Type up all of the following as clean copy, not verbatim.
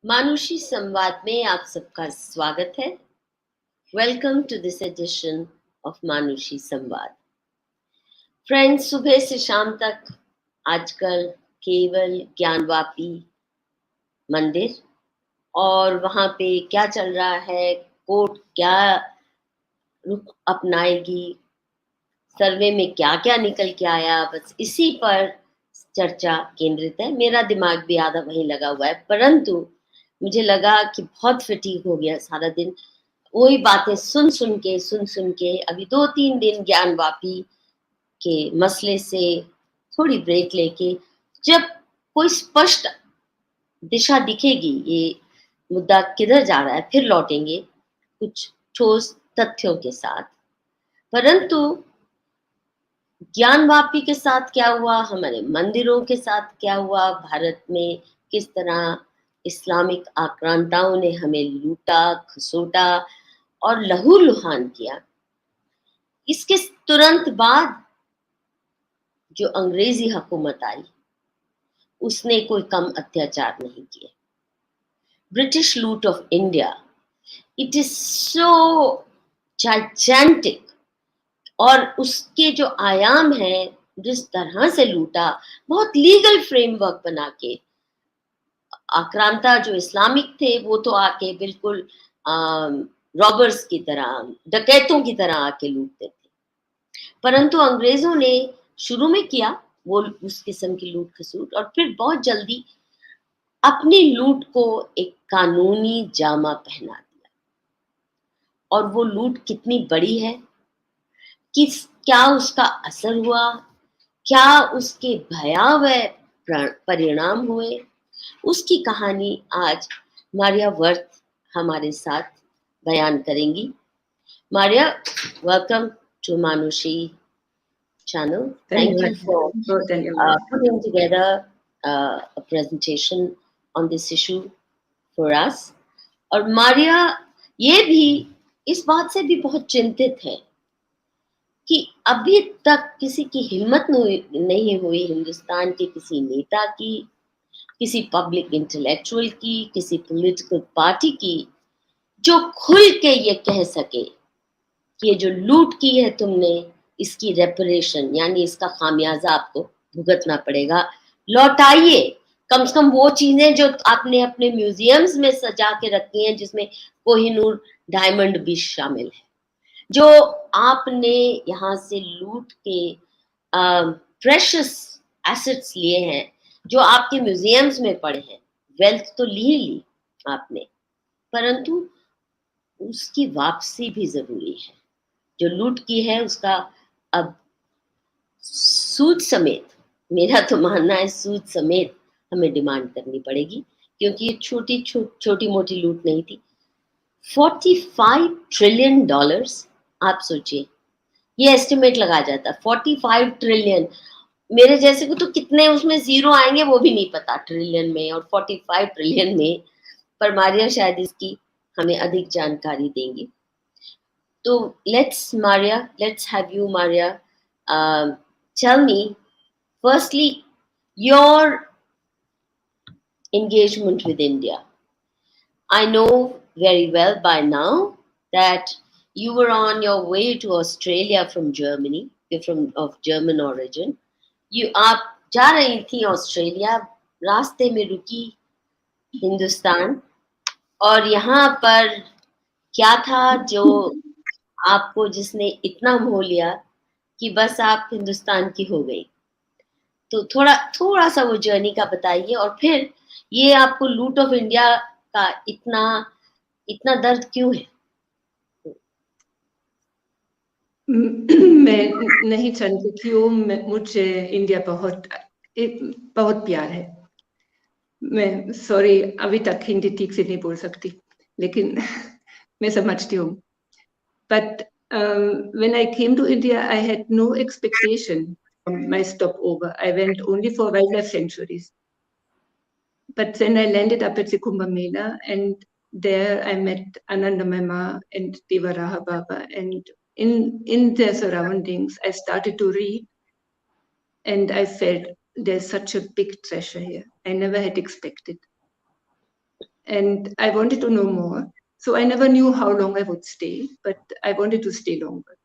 मानुषी संवाद में आप सबका स्वागत है। Welcome to this edition of Manushi Samvad. Friends, सुबह से शाम तक आजकल केवल ज्ञानवापी मंदिर और वहां पे क्या चल रहा है, कोर्ट क्या रुख अपनाएगी, सर्वे में क्या क्या निकल के आया, बस इसी पर चर्चा केंद्रित है। मेरा दिमाग भी आधा वहीं लगा हुआ है, परंतु मुझे लगा कि बहुत फटीग हो गया सारा दिन वही बातें सुन सुन के अभी 2-3 दिन ज्ञानवापी के मसले से थोड़ी ब्रेक लेके जब कोई स्पष्ट दिशा दिखेगी, ये मुद्दा किधर जा रहा है, फिर लौटेंगे कुछ ठोस तथ्यों के साथ। परंतु ज्ञानवापी के साथ क्या हुआ, हमारे मंदिरों के साथ क्या हुआ, भारत में किस तरह इस्लामिक आक्रांताओं ने हमें लूटा खसोटा और लहूलुहान किया, इसके तुरंत बाद जो अंग्रेजी हुकूमत आई उसने कोई कम अत्याचार नहीं किए। ब्रिटिश लूट of India, it is so gigantic, और उसके जो आयाम हैं, जिस तरह से लूटा, बहुत लीगल फ्रेमवर्क बना के। आक्रांता जो इस्लामिक थे वो तो आके बिल्कुल रॉबर्स की तरह, डकैतों की तरह आके लूटते थे, परंतु अंग्रेजों ने शुरू में किया वो उस किस्म की लूट खसूट, और फिर बहुत जल्दी अपनी लूट को एक कानूनी जामा पहना दिया। और वो लूट कितनी बड़ी है, क्या उसका असर हुआ, क्या उसके भयावह परिणाम हुए, उसकी कहानी आज मारिया वर्थ हमारे साथ बयान करेंगी। Maria, welcome to Manushi channel. Thank you for putting together a presentation on this issue for us. और मारिया ये भी इस बात से भी बहुत चिंतित है कि अभी तक किसी की हिम्मत नहीं हुई, हिंदुस्तान के किसी नेता की, किसी पब्लिक इंटेलेक्चुअल की, किसी पॉलिटिकल पार्टी की, जो खुल के ये कह सके कि ये जो लूट की है तुमने, इसकी रेपरेशन यानी इसका खामियाजा आपको भुगतना पड़ेगा, लौटाइए कम से कम वो चीजें जो आपने अपने म्यूजियम्स में सजा के रखी हैं, जिसमें कोहिनूर डायमंड भी शामिल है, जो आपने यहाँ से लूट के प्रेशियस एसेट्स लिए हैं, जो आपके म्यूजियम्स में पड़े हैं। वेल्थ तो ली आपने, परंतु उसकी वापसी भी जरूरी है। जो लूट की है उसका अब सूद समेत, मेरा तो मानना है सूद समेत हमें डिमांड करनी पड़ेगी, क्योंकि ये छोटी मोटी लूट नहीं थी। $45 ट्रिलियन, आप सोचिए, ये एस्टिमेट लगा जाता है 45 ट्रिलियन। मेरे जैसे को तो कितने उसमें जीरो आएंगे वो भी नहीं पता, ट्रिलियन में और 45 ट्रिलियन में। पर मारिया शायद इसकी हमें अधिक जानकारी देंगी। तो let's have you, Maria, tell me firstly your engagement with India. I know very well by now that you were on your way to Australia from Germany. You're of German origin. आप जा रही थी Australia, रास्ते में रुकी हिंदुस्तान, और यहाँ पर क्या था जो आपको, जिसने इतना मोह लिया कि बस आप हिंदुस्तान की हो गई? तो थोड़ा सा वो जर्नी का बताइए, और फिर ये आपको लूट ऑफ इंडिया का इतना दर्द क्यों है? मैं नहीं जानती क्यों, मुझे इंडिया बहुत प्यार है। मैं सॉरी अभी तक हिंदी ठीक से नहीं बोल सकती, लेकिन मैं समझती हूँ। But when I came to India, I had no expectation from my stopover. I went only for wildlife sanctuaries. But then I landed up at the Kumbh Mela, and there I met Ananda Mama and Devaraha Baba, and in their surroundings, I started to read, and I felt there's such a big treasure here. I never had expected. and I wanted to know more. So I never knew how long I would stay, but I wanted to stay longer.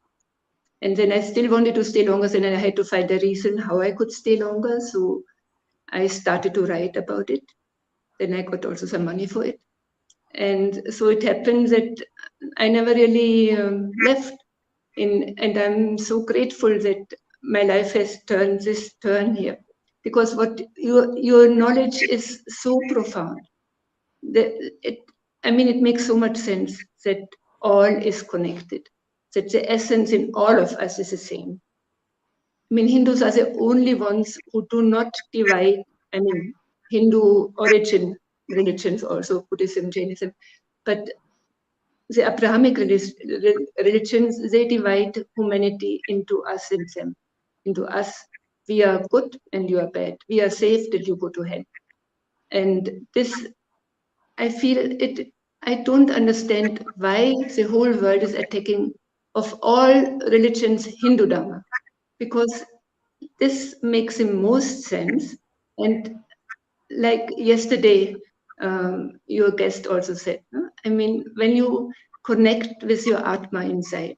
And then I still wanted to stay longer, and then I had to find a reason how I could stay longer. So I started to write about it. Then I got also some money for it. And so it happened that I never really left. And I'm so grateful that my life has turned this turn here, because what your knowledge is so profound. It makes so much sense that all is connected, that the essence in all of us is the same. I mean, Hindus are the only ones who do not divide. I mean, Hindu origin religions, also Buddhism, Jainism, but the Abrahamic religions, they divide humanity into us and them. Into us, we are good and you are bad. We are safe till you go to hell. And this, I feel it. I don't understand why the whole world is attacking, of all religions, Hindu Dharma, because this makes the most sense. And like yesterday, your guest also said, I mean, when you connect with your Atma inside,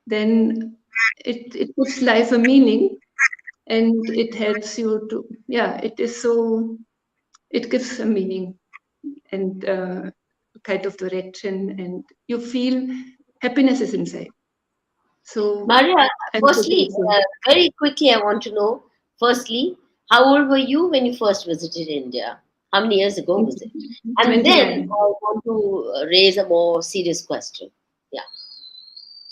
then it gives life a meaning, and it helps you to, it gives a meaning and kind of direction, and you feel happiness is inside. So Maria, I'm so firstly, grateful. very quickly, I want to know, firstly, how old were you when you first visited India? How many years ago was it? And then 29. I want to raise a more serious question. Yeah.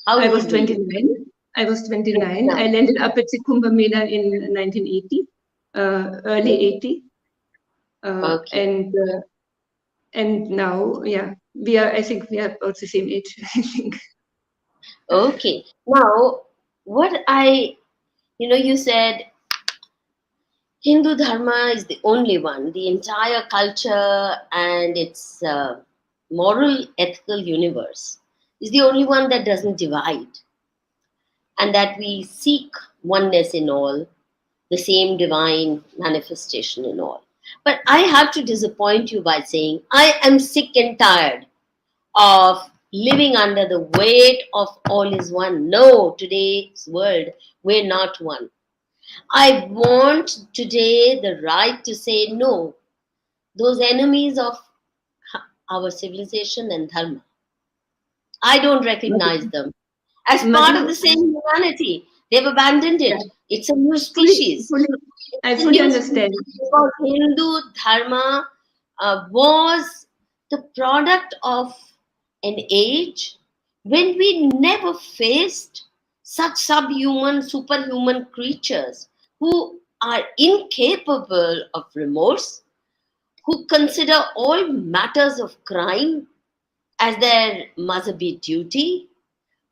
How I was old were you? 29. I was 29. I 29. landed up at the Kumbh Mela in 1980, early 80. Okay. And now, yeah, I think we are about the same age, I think. Okay. Now, you said Hindu Dharma is the only one, the entire culture and its moral, ethical universe is the only one that doesn't divide, and that we seek oneness in all, the same divine manifestation in all. But I have to disappoint you by saying I am sick and tired of living under the weight of all is one. No, today's world, we're not one. I want today the right to say no. Those enemies of our civilization and dharma, I don't recognize them as part of Madhu, the same humanity. They've abandoned yeah, it. It's a new fully, species. fully, I It's a fully new understand. species because Hindu dharma was the product of an age when we never faced such subhuman, superhuman creatures who are incapable of remorse, who consider all matters of crime as their mazhabi duty,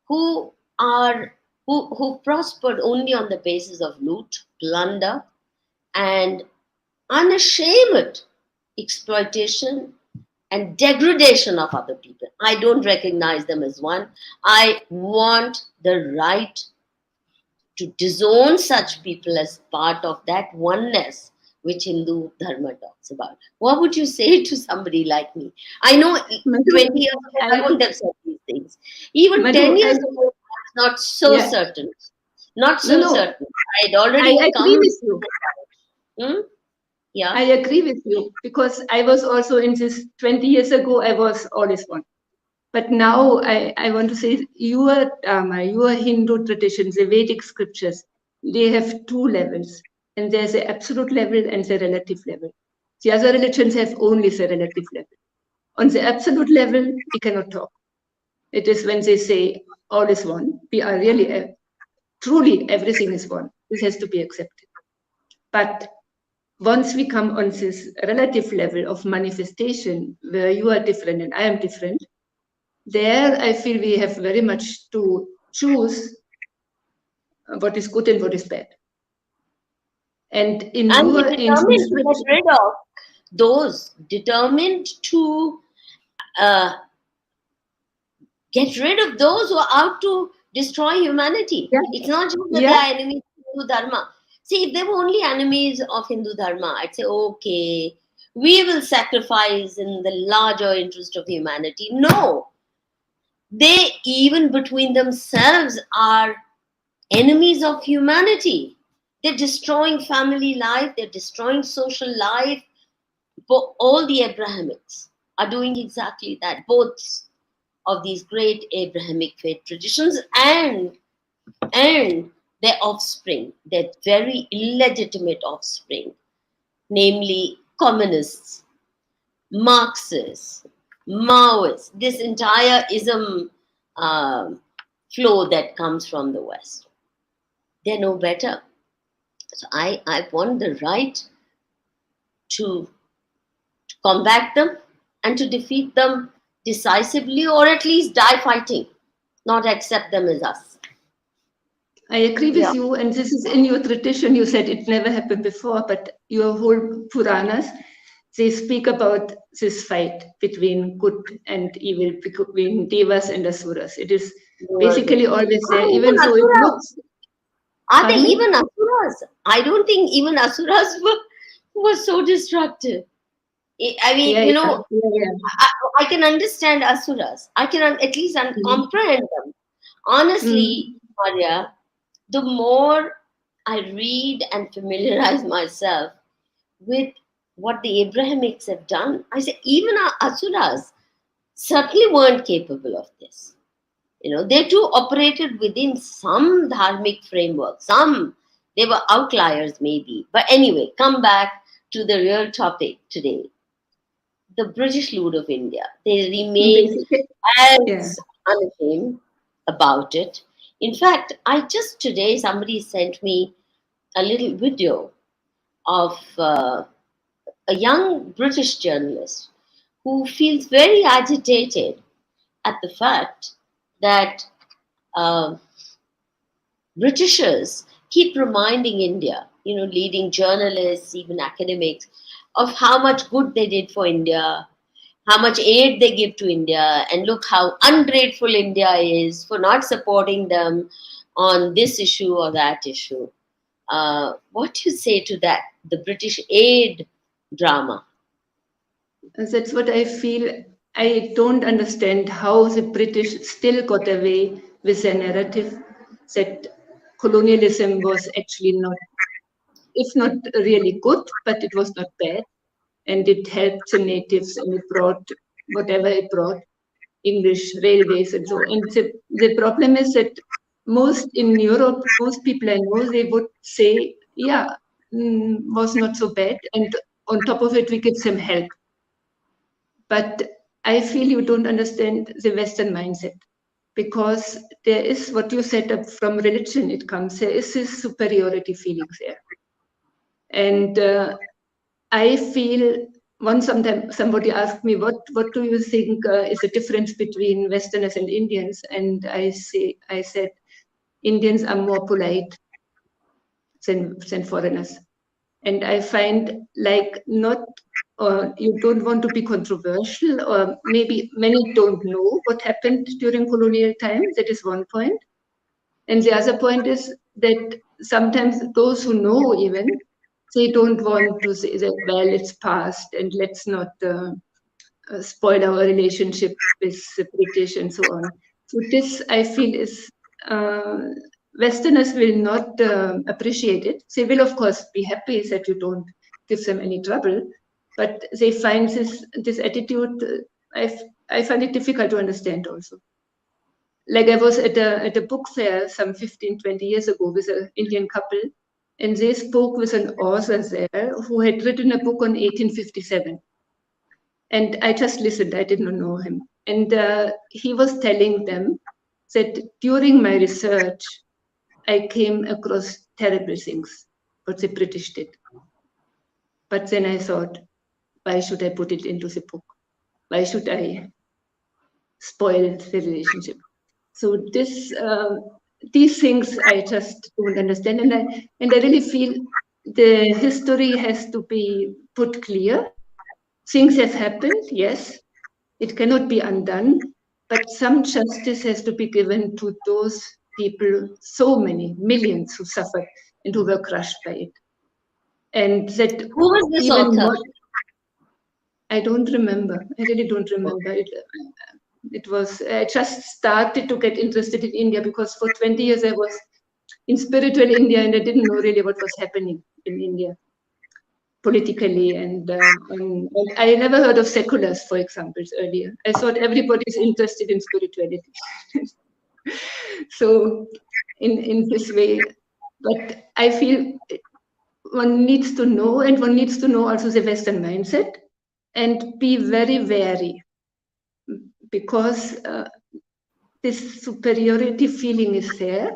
who are who prospered only on the basis of loot, plunder, and unashamed exploitation and degradation of other people. I don't recognize them as one. I want the right to disown such people as part of that oneness which Hindu Dharma talks about. What would you say to somebody like me? I know Madhu, 20 years ago I, I wouldn't have said these things. Even Madhu, 10 years ago, I was not so yeah, certain. Not no, so no, certain. I had I already agree come. with you. Hmm? I Yeah. agree with you, because I was also in this 20 years ago, I was always one. But now I want to say your Dharma, your Hindu traditions, the Vedic scriptures, they have two levels. And there's the absolute level and the relative level. The other religions have only the relative level. On the absolute level, we cannot talk. It is when they say all is one. We are really, truly, everything is one. This has to be accepted. But once we come on this relative level of manifestation, where you are different and I am different, there I feel we have very much to choose what is good and what is bad. And in And we're your ancient determined to get scripture, rid of those, determined to uh, get rid of those who are out to destroy humanity. yeah, It's not just that they yeah, are enemies of Hindu Dharma. See, if they were only enemies of Hindu Dharma, I'd say, okay, we will sacrifice in the larger interest of humanity. No, they even between themselves are enemies of humanity. They're destroying family life, they're destroying social life. But all the Abrahamics are doing exactly that. Both of these great Abrahamic faith traditions and their offspring, their very illegitimate offspring, namely communists, Marxists, Maoists, this entire ism flow that comes from the West. They're no better. So I want the right to combat them and to defeat them decisively, or at least die fighting, not accept them as us. I agree with you, and this is in your tradition. You said it never happened before, but your whole Puranas, they speak about this fight between good and evil, between devas and asuras. It is basically always there, even though it looks. Are they even asuras? I don't think even asuras were so destructive. I mean, I can understand asuras. I can at least comprehend them. Honestly, Maria, the more I read and familiarize myself with what the Abrahamics have done, I say even our asuras certainly weren't capable of this. They too operated within some dharmic framework. They were outliers maybe. But anyway, come back to the real topic today. The British Lord of India. They remain as unashamed about it. In fact, today somebody sent me a little video of a young British journalist who feels very agitated at the fact that Britishers keep reminding India, leading journalists, even academics, of how much good they did for India, how much aid they give to India, and look how ungrateful India is for not supporting them on this issue or that issue. What do you say to that, the British aid drama? That's what I feel. I don't understand how the British still got away with their narrative that colonialism was actually not, if not really good, but it was not bad. And it helped the natives and it brought whatever it brought, English railways and so on. And the problem is that most in Europe, most people I know, they would say, was not so bad. And on top of it, we give them help. But I feel you don't understand the Western mindset, because there is what you said up from religion, it comes, there is this superiority feelings there. And I feel sometimes somebody asked me, what do you think is the difference between Westerners and Indians? And I said, Indians are more polite than foreigners. And I find you don't want to be controversial, or maybe many don't know what happened during colonial times. That is one point. And the other point is that sometimes those who know even, they don't want to say that, well, it's past and let's not spoil our relationship with the British and so on. So this, I feel, is Westerners will not appreciate it. They will, of course, be happy that you don't give them any trouble, but they find this attitude, I find it difficult to understand also. Like I was at a book fair some 15, 20 years ago with an Indian couple, and they spoke with an author there who had written a book on 1857. And I just listened, I did not know him. And he was telling them that during my research, I came across terrible things, what the British did. But then I thought, why should I put it into the book? Why should I spoil the relationship? So these things I just don't understand. And I really feel the history has to be put clear. Things have happened, yes. It cannot be undone, but some justice has to be given to those people, so many millions who suffered and who were crushed by it. And that who was this author? I don't remember. I really don't remember. It was, I just started to get interested in India because for 20 years I was in spiritual India and I didn't know really what was happening in India politically. And I never heard of seculars, for example, earlier. I thought everybody is interested in spirituality. So in this way, but I feel one needs to know, and one needs to know also the Western mindset and be very wary, because this superiority feeling is there.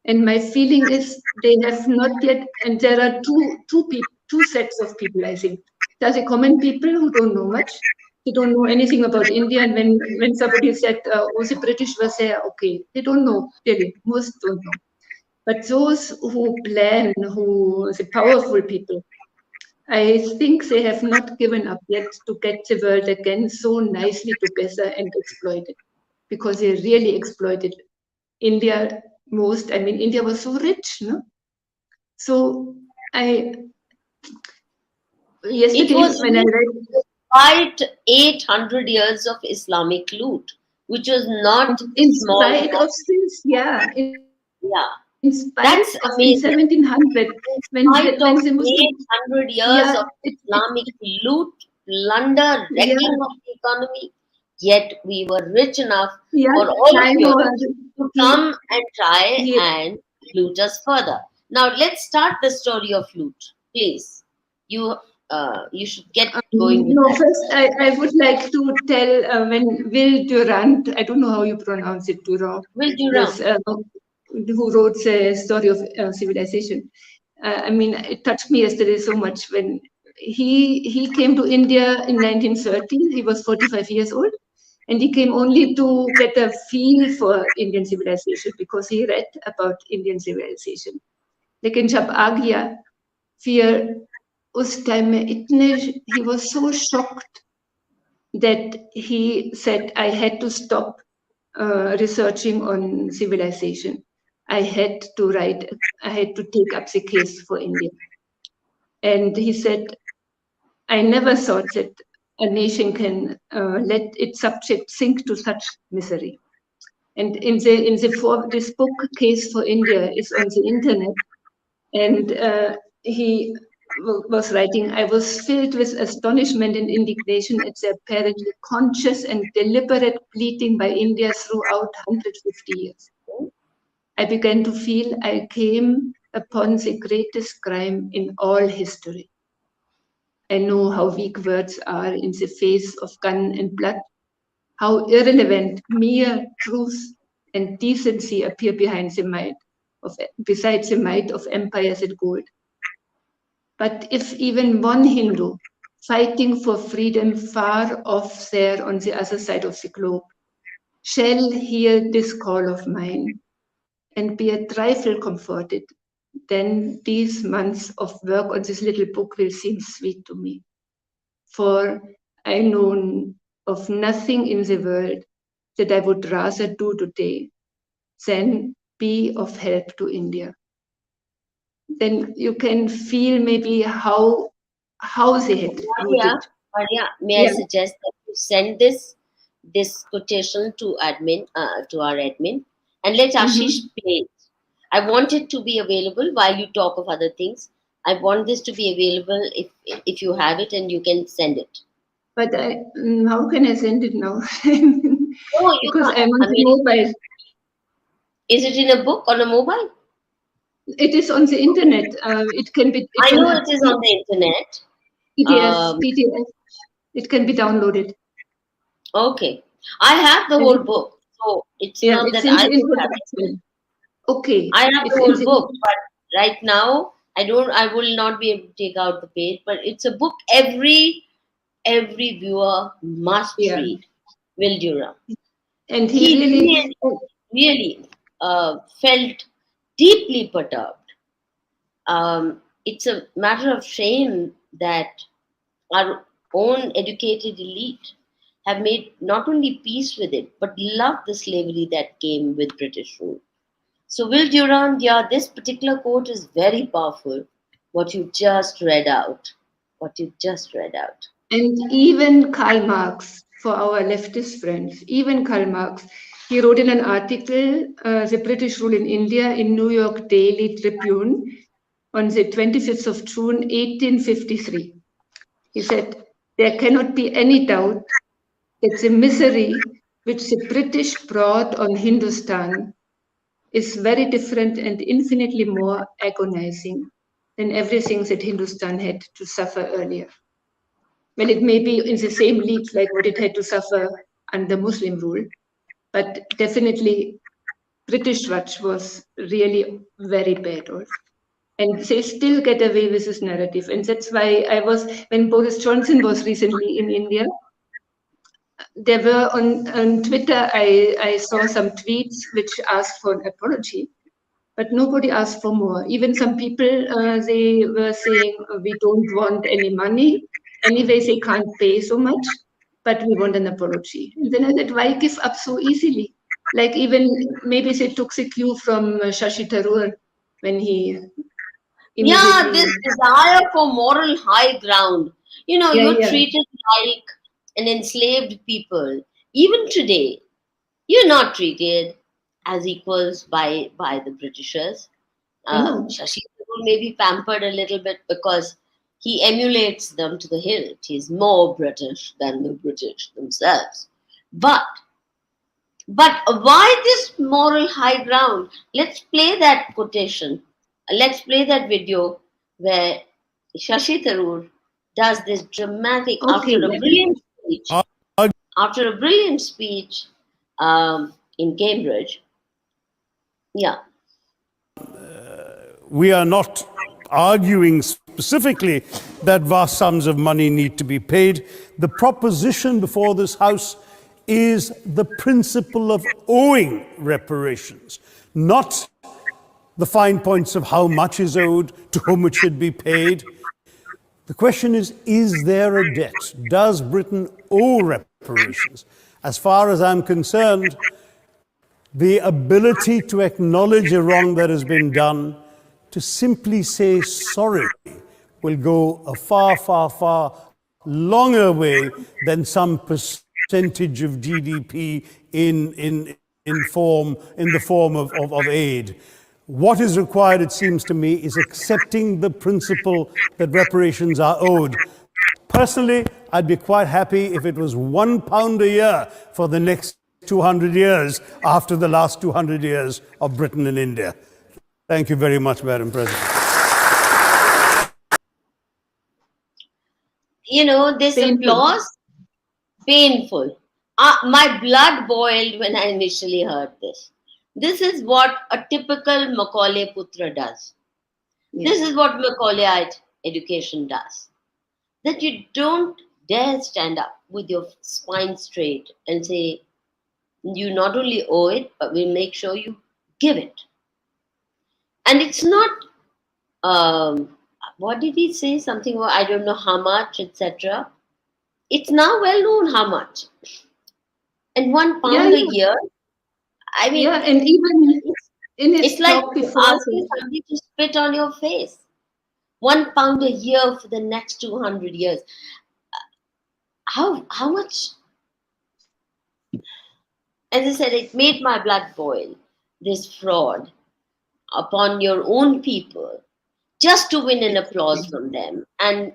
And my feeling is they have not yet, and there are two sets of people, I think. There's a common people who don't know much. They don't know anything about India. And when somebody said, oh, the British was there, okay, they don't know, really, most don't know. But those who plan, who the powerful people, I think they have not given up yet to get the world again so nicely together and exploit it, because they really exploited India most. I mean, India was so rich, no? So It yesterday was when I read, quite 800 years of Islamic loot, which was not in small. spite of this, yeah, Yeah, in spite that's of in amazing. 1700, In spite of when the Muslim, 800 years yeah, of Islamic loot, plunder, yeah, wrecking of the economy, yet we were rich enough yeah, for all of I know, Europe to he, come and try he, and loot us further. Now let's start the story of loot, please. You you should get going with no, that. first I would like to tell when Will Durant, I don't know how you pronounce it, Durant, Will do was, round. who wrote the story of civilization. I mean, it touched me yesterday so much when he came to India in 1930. He was 45 years old, and he came only to get a feel for Indian civilization because he read about Indian civilization. लेकिन जब आ गया फिर उस time में इतने he was so shocked that he said I had to stop researching on civilization. I had to take up the case for India. And he said, I never thought that a nation can let its subject sink to such misery. And this book, Case for India, is on the internet. And he was writing, I was filled with astonishment and indignation at the apparently conscious and deliberate pleading by India throughout 150 years. I began to feel I came upon the greatest crime in all history. I know how weak words are in the face of gun and blood, how irrelevant mere truth and decency appear besides the might of empires and gold. But if even one Hindu fighting for freedom far off there on the other side of the globe shall hear this call of mine and be a trifle comforted, then these months of work on this little book will seem sweet to me. For I know of nothing in the world that I would rather do today than be of help to India. Then you can feel maybe how they had Maria, rooted. Maria, may I Yeah. suggest that you send this quotation to admin to our admin, and let Ashish Mm-hmm. play it. I want it to be available while you talk of other things. I want this to be available if you have it and you can send it. But how can I send it now? No, you Because can't. I'm on I the mean, mobile. is it in a book on a mobile? It is on the internet. It can be. I It's know on it is on the internet. PDF. Um, PDF. It can be downloaded. okay, I have the whole And book, so it's yeah, not it's that in I the don't have it. introduction. Okay, I have the it's in whole the book, but right now I don't. I will not be able to take out the page. But it's a book every viewer must yeah. read. Will Durant. And he He really, really felt deeply perturbed. It's a matter of shame that our own educated elite have made not only peace with it, but loved the slavery that came with British rule. So, Will Durand, yeah, this particular quote is very powerful. What you just read out. What you just read out. And even Karl Marx, for our leftist friends, even Karl Marx, he wrote in an article, The British Rule in India, in New York Daily Tribune on the 25th of June, 1853. He said, there cannot be any doubt that the misery which the British brought on Hindustan is very different and infinitely more agonizing than everything that Hindustan had to suffer earlier. Well, it may be in the same league like what it had to suffer under Muslim rule, but definitely British Raj was really very bad also. And they still get away with this narrative. And that's why when Boris Johnson was recently in India, there were on Twitter, I saw some tweets which asked for an apology, but nobody asked for more. Even some people, they were saying, we don't want any money. Anyway, they can't pay so much, but we want an apology. And then I said, why give up so easily? Like even maybe they took the cue from Shashi Tharoor when he Yeah, immediately. this desire for moral high ground. You know, Yeah, you're yeah. treated like an enslaved people. Even today, you're not treated as equals by the Britishers. No. Shashi Tharoor may be pampered a little bit because he emulates them to the hilt. He's more British than the British themselves. But why this moral high ground? Let's play that quotation. Let's play that video where Shashi Tharoor does this dramatic Okay. after a brilliant speech in Cambridge. Yeah. We are not arguing specifically that vast sums of money need to be paid. The proposition before this House is the principle of owing reparations, not the fine points of how much is owed, to whom it should be paid. The question is there a debt? Does Britain owe reparations? As far as I'm concerned, the ability to acknowledge a wrong that has been done, to simply say sorry, will go a far, far, far longer way than some percentage of GDP in the form of aid. What is required, it seems to me, is accepting the principle that reparations are owed. Personally, I'd be quite happy if it was £1 a year for the next 200 years after the last 200 years of Britain and India. Thank you very much, Madam President. You know, this Painful. applause, painful. My blood boiled when I initially heard this. This is what a typical Macaulay Putra does. Yeah. This is what Macaulayite education does. That you don't dare stand up with your spine straight and say, you not only owe it, but we'll make sure you give it. And it's not, what did he say? Something about, I don't know how much, etc. It's now well known how much. And £1 a year, I mean, yeah, and even in his it's like talk before, asking somebody to spit on your face. £1 a year for the next 200 years. How much? As I said, it made my blood boil. This fraud upon your own people, just to win an applause from them, and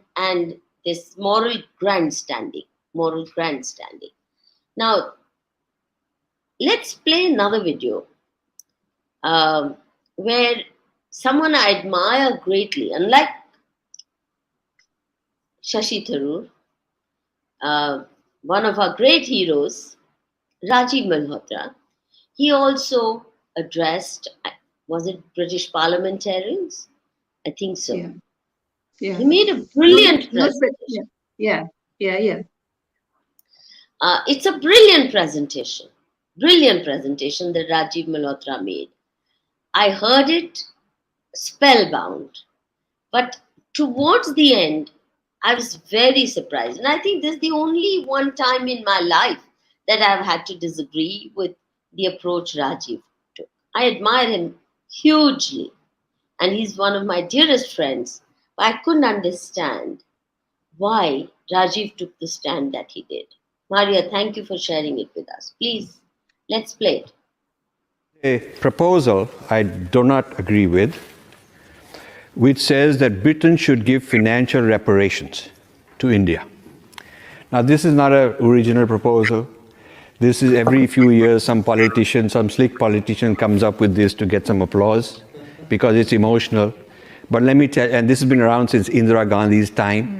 this moral grandstanding. Now, let's play another video where someone I admire greatly, unlike Shashi Tharoor, one of our great heroes, Rajiv Malhotra. He also addressed, was it British parliamentarians? I think so. Yeah. Yeah. He made a brilliant presentation. Yeah. It's a brilliant presentation that Rajiv Malhotra made. I heard it spellbound, but towards the end, I was very surprised. And I think this is the only one time in my life that I've had to disagree with the approach Rajiv took. I admire him hugely, and he's one of my dearest friends, but I couldn't understand why Rajiv took the stand that he did. Maria, thank you for sharing it with us. Please, let's play it. A proposal I do not agree with, which says that Britain should give financial reparations to India. Now, this is not an original proposal. This is every few years some politician, some slick politician comes up with this to get some applause because it's emotional. But let me tell you, and this has been around since Indira Gandhi's time.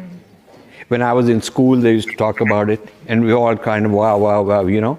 When I was in school, they used to talk about it, and we all kind of, wow, wow, wow, you know.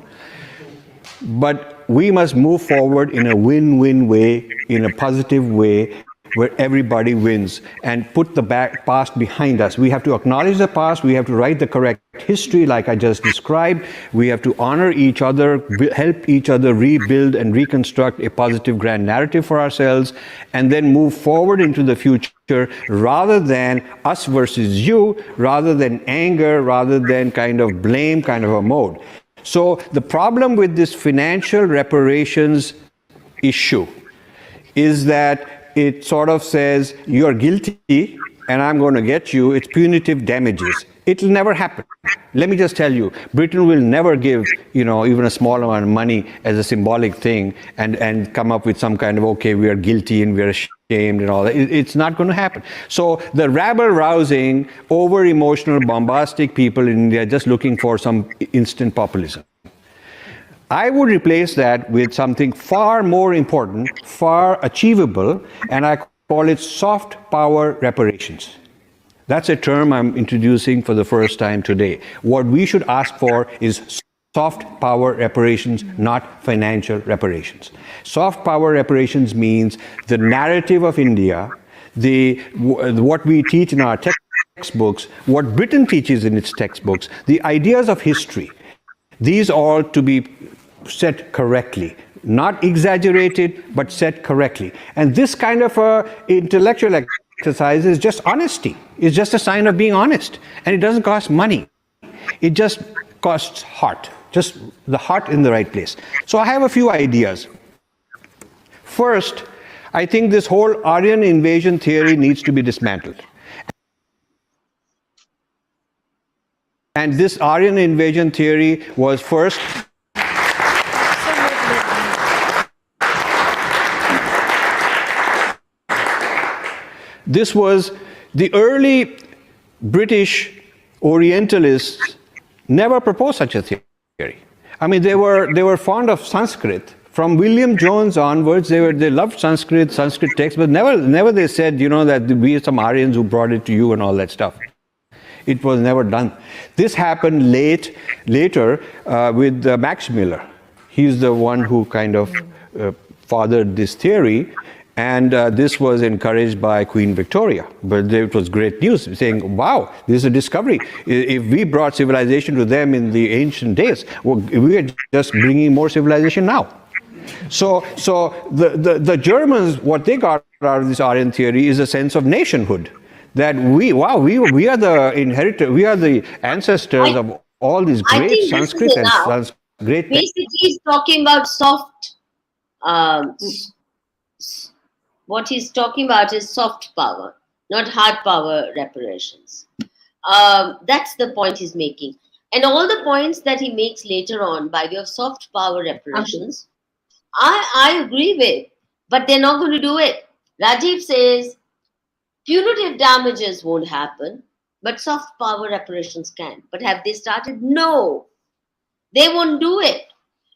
But we must move forward in a win-win way, in a positive way, where everybody wins, and put the past behind us. We have to acknowledge the past, we have to write the correct history like I just described, we have to honor each other, help each other rebuild and reconstruct a positive grand narrative for ourselves, and then move forward into the future rather than us versus you, rather than anger, rather than kind of blame kind of a mode. So the problem with this financial reparations issue is that it sort of says, you're guilty and I'm going to get you, it's punitive damages. It'll never happen. Let me just tell you, Britain will never give, you know, even a small amount of money as a symbolic thing and come up with some kind of, okay, we are guilty and we are ashamed and all that. It's not going to happen. So the rabble-rousing, over-emotional, bombastic people in India are just looking for some instant populism. I would replace that with something far more important, far achievable, and I call it soft power reparations. That's a term I'm introducing for the first time today. What we should ask for is soft power reparations, not financial reparations. Soft power reparations means the narrative of India, what we teach in our textbooks, what Britain teaches in its textbooks, the ideas of history, these all to be set correctly, not exaggerated, but set correctly. And this kind of intellectual exercise is just honesty. It's just a sign of being honest. And it doesn't cost money. It just costs heart, just the heart in the right place. So I have a few ideas. First, I think this whole Aryan invasion theory needs to be dismantled. And this Aryan invasion theory was first this was the early British Orientalists never proposed such a theory. I mean, they were fond of Sanskrit. From William Jones onwards, they loved Sanskrit texts, but never they said, you know, that we are some Aryans who brought it to you and all that stuff. It was never done. This happened later with Max Miller. He's the one who kind of fathered this theory. And this was encouraged by Queen Victoria. But it was great news, saying, wow, this is a discovery. If we brought civilization to them in the ancient days, well, we are just bringing more civilization now. So the Germans, what they got out of this Aryan theory is a sense of nationhood. That we are the inheritor, we are the ancestors of all these great Sanskrit and great. Basically, he's talking about soft. What he's talking about is soft power, not hard power reparations. That's the point he's making. And all the points that he makes later on by way of soft power reparations, I agree with, but they're not going to do it. Rajiv says punitive damages won't happen, but soft power reparations can. But have they started? No, they won't do it.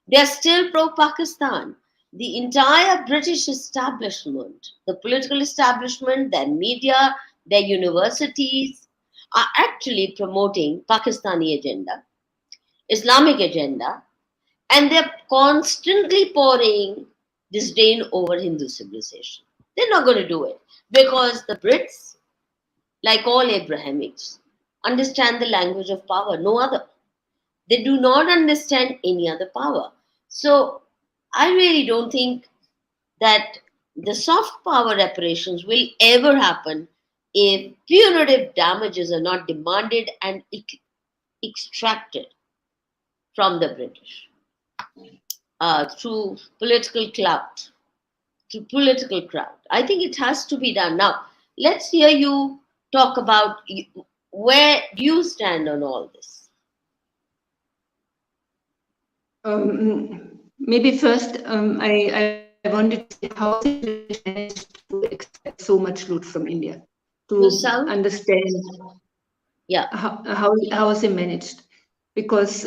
They're still pro-Pakistan. The entire British establishment, the political establishment, their media, their universities are actually promoting Pakistani agenda, Islamic agenda, and they're constantly pouring disdain over Hindu civilization. They're not going to do it because the Brits, like all Abrahamics, understand the language of power, no other. They do not understand any other power. So I really don't think that the soft power reparations will ever happen if punitive damages are not demanded and extracted from the British through political clout, through political crowd. I think it has to be done. Now, let's hear you talk about Where do you stand on all this? Maybe first, I wanted to say how they managed to extract so much loot from India, to understand how they managed. Because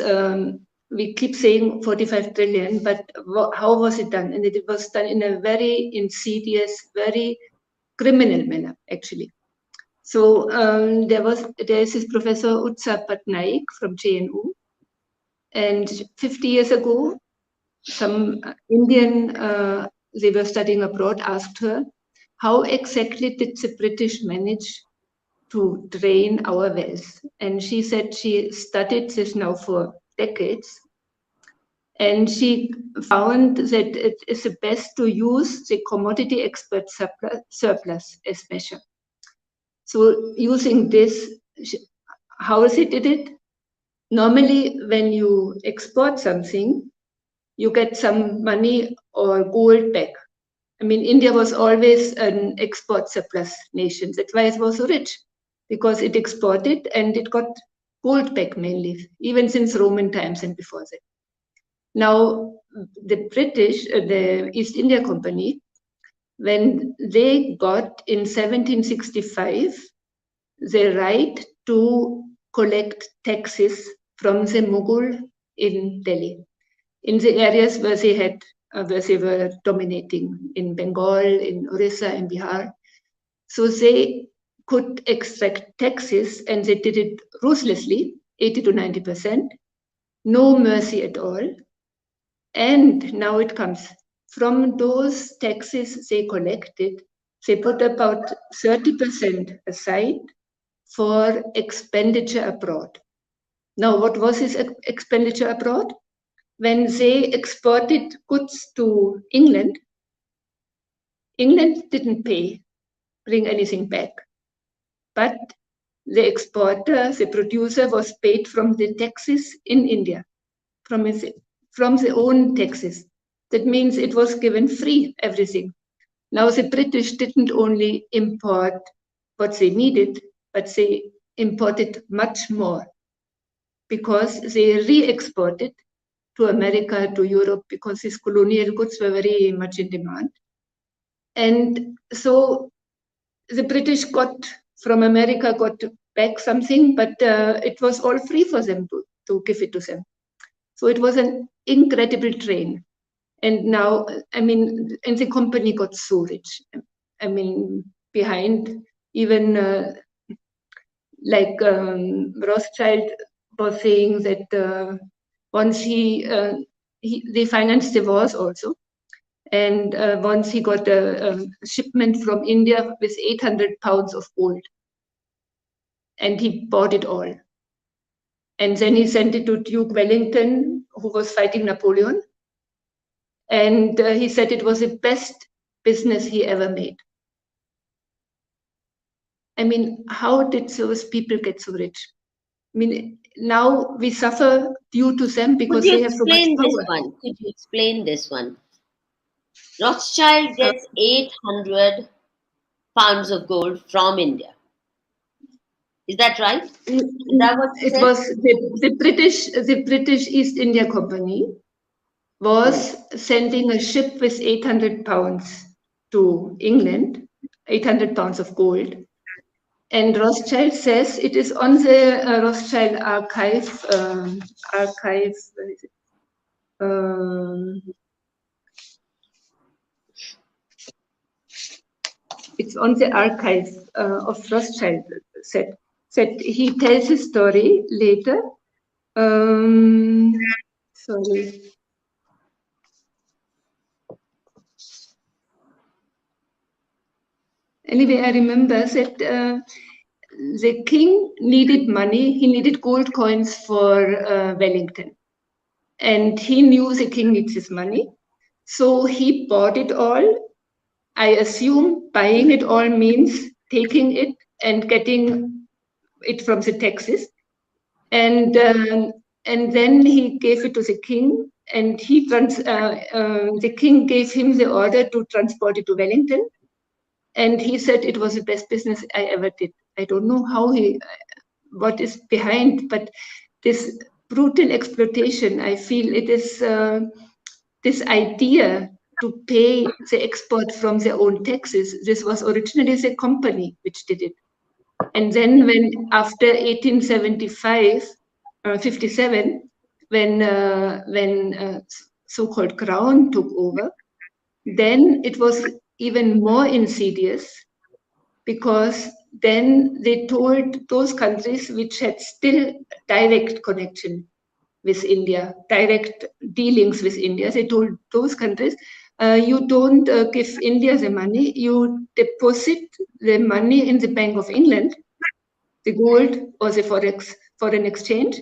we keep saying 45 trillion, but how was it done? And it was done in a very insidious, very criminal manner, actually. So there is this Professor Utsa Patnaik from JNU, and 50 years ago, some Indian, they were studying abroad, asked her, how exactly did the British manage to drain our wealth? And she said she studied this now for decades, and she found that it is the best to use the commodity export surplus as measure. So using this, how she did it? Normally, when you export something, you get some money or gold back. I mean, India was always an export surplus nation. That's why it was so rich, because it exported and it got gold back mainly, even since Roman times and before that. Now, the British, the East India Company, when they got in 1765 the right to collect taxes from the Mughal in Delhi, in the areas where they were dominating, in Bengal, in Orissa, in Bihar. So they could extract taxes, and they did it ruthlessly, 80 to 90%, no mercy at all. And now it comes from those taxes they collected, they put about 30% aside for expenditure abroad. Now, what was his expenditure abroad? When they exported goods to England, England didn't bring anything back. But the exporter, the producer, was paid from the taxes in India, from the own taxes. That means it was given free, everything. Now the British didn't only import what they needed, but they imported much more, because they re-exported to America, to Europe, because these colonial goods were very much in demand. And so the British from America got back something, but it was all free for them to give it to them. So it was an incredible train. And now, I mean, and the company got so rich. I mean, behind even Rothschild was saying that once they financed the wars also. And once he got a shipment from India with 800 pounds of gold. And he bought it all. And then he sent it to Duke Wellington, who was fighting Napoleon. And he said it was the best business he ever made. I mean, how did those people get so rich? I mean, now we suffer due to them because they have so much power. Could you explain this one? Rothschild gets 800 pounds of gold from India. Is that right? Is that what you said? Was the British East India Company was sending a ship with 800 pounds to England, 800 pounds of gold. And Rothschild says it is on the Rothschild archive. Where is it? It's on the archive of Rothschild. Said he tells his story later. Sorry. Anyway, I remember that the king needed money. He needed gold coins for Wellington. And he knew the king needs his money. So he bought it all. I assume buying it all means taking it and getting it from the taxes. And then he gave it to the king. And the king gave him the order to transport it to Wellington. And he said it was the best business I ever did. I don't know how what is behind, but this brutal exploitation, I feel it is this idea to pay the export from their own taxes. This was originally the company which did it. And then when after 1875, 57, when so-called Crown took over, then it was even more insidious, because then they told those countries which had still direct connection with India, direct dealings with India, they told those countries, you don't give India the money, you deposit the money in the Bank of England, the gold or the foreign exchange.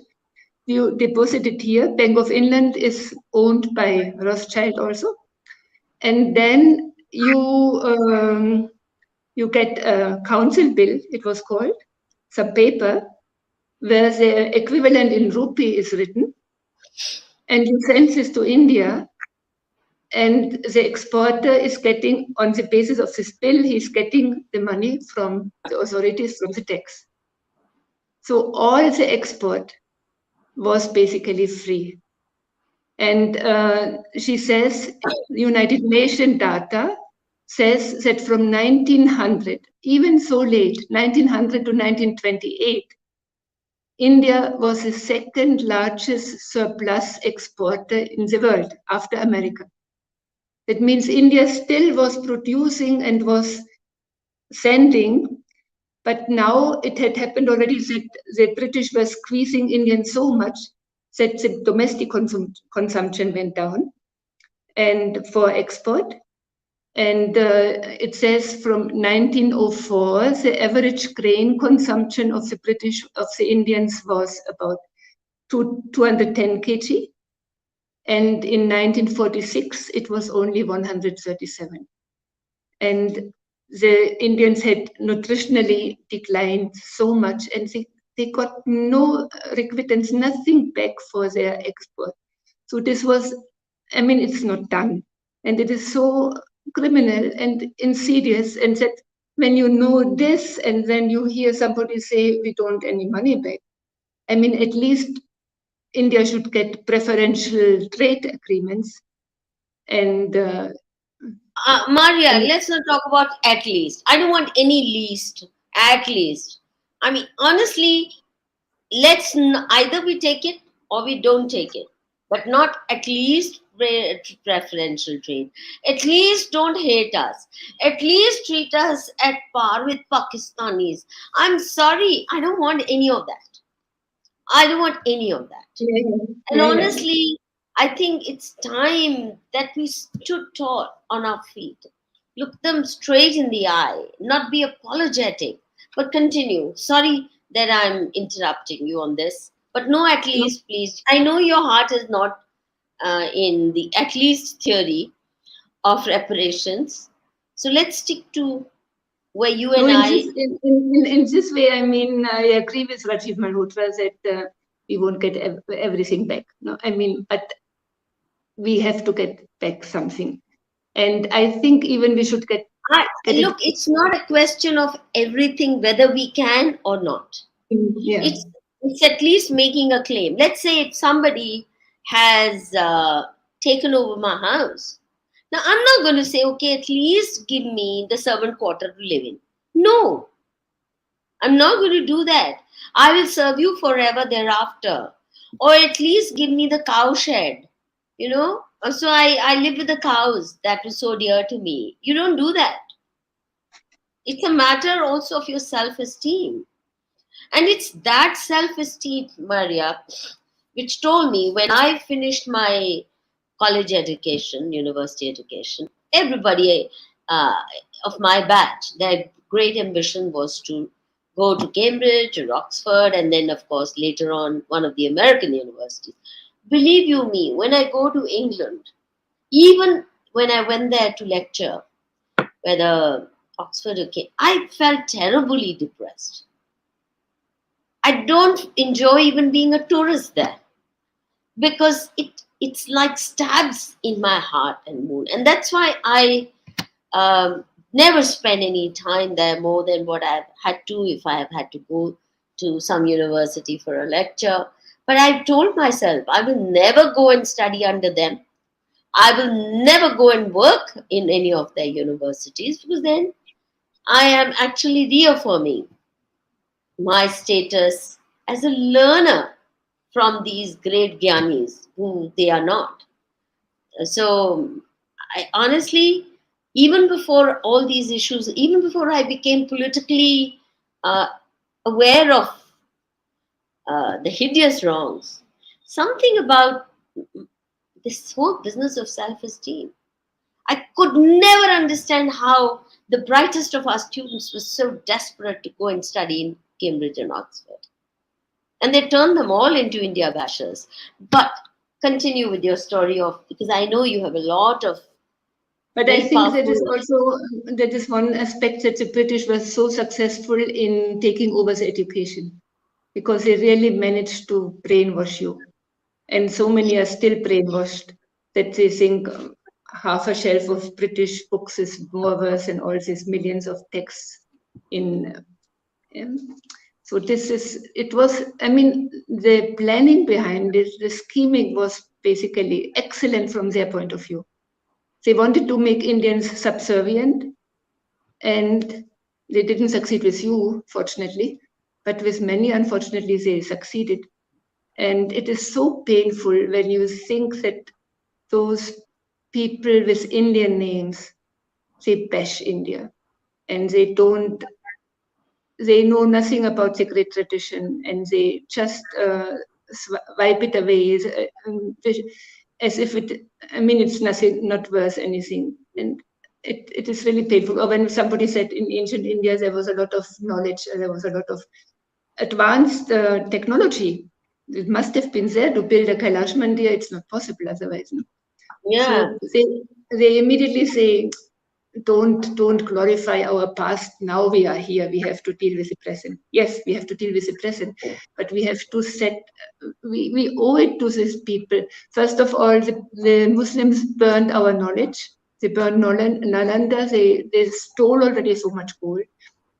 You deposit it here. Bank of England is owned by Rothschild also. And then you get a council bill, it was called, some paper, where the equivalent in rupee is written. And you send this to India, and the exporter is getting, on the basis of this bill, he's getting the money from the authorities, from the tax. So all the export was basically free. And she says, United Nations data says that from 1900, even so late, 1900 to 1928, India was the second largest surplus exporter in the world after America. That means India still was producing and was sending, but now it had happened already that the British were squeezing Indians so much that the domestic consumption went down and for export. And it says from 1904, the average grain consumption of the Indians was about 210 kg. And in 1946, it was only 137. And the Indians had nutritionally declined so much, and they got no requittance, nothing back for their export. So this was, I mean, it's not done. And it is so criminal and insidious. And that when you know this, and then you hear somebody say, we don't any money back, I mean, at least India should get preferential trade agreements. And Maria, let's not talk about at least. I don't want any least, at least. I mean, honestly, either we take it or we don't take it, but not at least preferential trade. At least don't hate us. At least treat us at par with Pakistanis. I'm sorry, I don't want any of that. I don't want any of that. And honestly, I think it's time that we stood tall on our feet, look them straight in the eye, not be apologetic, but continue. Sorry that I'm interrupting you on this, but no, at least, please. I know your heart is not in the at least theory of reparations. So let's stick to where you and in this way, I mean, I agree with Rajiv Malhotra that we won't get everything back. No, I mean, but we have to get back something. And I think even we should get look, it's not a question of everything, whether we can or not. Yeah. It's at least making a claim. Let's say if somebody has taken over my house. Now, I'm not going to say, okay, at least give me the servant quarter to live in. No, I'm not going to do that. I will serve you forever thereafter. Or at least give me the cow shed, you know. So I live with the cows. That was so dear to me. You don't do that. It's a matter also of your self-esteem. And it's that self-esteem, Maria, which told me when I finished my college education, university education, everybody of my batch, their great ambition was to go to Cambridge or Oxford, and then, of course, later on, one of the American universities. Believe you me, when I go to England, even when I went there to lecture, whether Oxford or Cambridge, I felt terribly depressed. I don't enjoy even being a tourist there, because it's like stabs in my heart and mood. And that's why I never spend any time there more than what I've had to, if I have had to go to some university for a lecture. But I told myself, I will never go and study under them. I will never go and work in any of their universities, because then I am actually reaffirming my status as a learner from these great Gyanis, who they are not. So, I honestly, even before all these issues, even before I became politically uh, aware of the hideous wrongs, something about this whole business of self esteem, I could never understand how the brightest of our students was so desperate to go and study in Cambridge and Oxford. And they turned them all into India bashers. But continue with your story of, because I know you have a lot of. But I think there is also, there is one aspect that the British were so successful in taking over the education, because they really managed to brainwash you. And so many are still brainwashed that they think half a shelf of British books is more worth than all these millions of texts in. So this is, it was, I mean, the planning behind it, the scheming was basically excellent from their point of view. They wanted to make Indians subservient, and they didn't succeed with you, fortunately, but with many, unfortunately, they succeeded. And it is so painful when you think that those people with Indian names, they bash India, and they know nothing about the great tradition, and they just wipe it away as if it, I mean, it's nothing, not worth anything. And it is really painful. Or when somebody said in ancient India there was a lot of knowledge, there was a lot of advanced technology. It must have been there to build a Kailash Mandir. It's not possible otherwise. No? Yeah. So they immediately say, don't glorify our past. Now we are here. We have to deal with the present. Yes, we have to deal with the present, but we have to we owe it to these people. First of all, the Muslims burned our knowledge. They burned Nalanda. They stole already so much gold.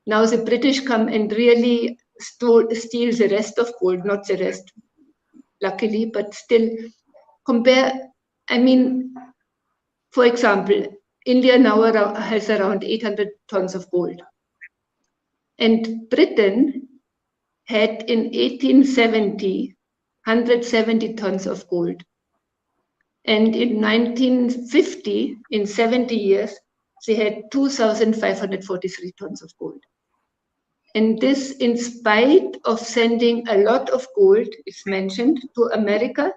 Now the British come and really steal the rest of gold, not the rest, luckily, but still compare. I mean, for example, India now has around 800 tons of gold. And Britain had in 1870, 170 tons of gold. And in 1950, in 70 years, they had 2,543 tons of gold. And this in spite of sending a lot of gold, it's mentioned, to America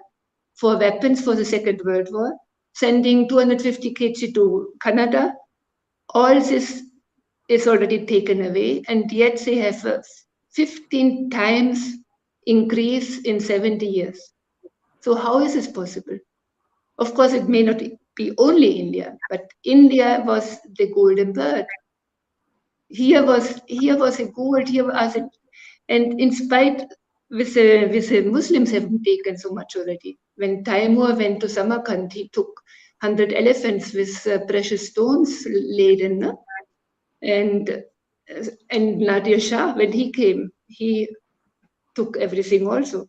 for weapons for the Second World War, sending 250 kg to Canada. All this is already taken away, and yet they have a 15 times increase in 70 years. So how is this possible? Of course, it may not be only India, but India was the golden bird. Here was a gold, here was a, and in spite with the Muslims haven't taken so much already. When Taimur went to Samarkand, he took 100 elephants with precious stones laden, no? And Nadir Shah, when he came, he took everything also.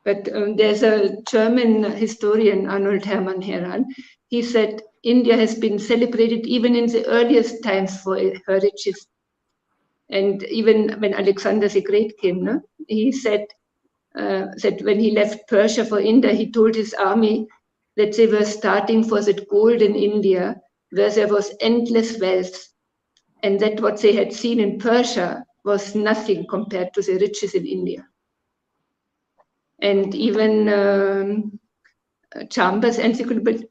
But there's a German historian, Arnold Hermann Heran. He said India has been celebrated even in the earliest times for her riches. And even when Alexander the Great came, no? He said that when he left Persia for India, he told his army that they were starting for that golden India, where there was endless wealth, and that what they had seen in Persia was nothing compared to the riches in India. And even Chambers' encyclopedia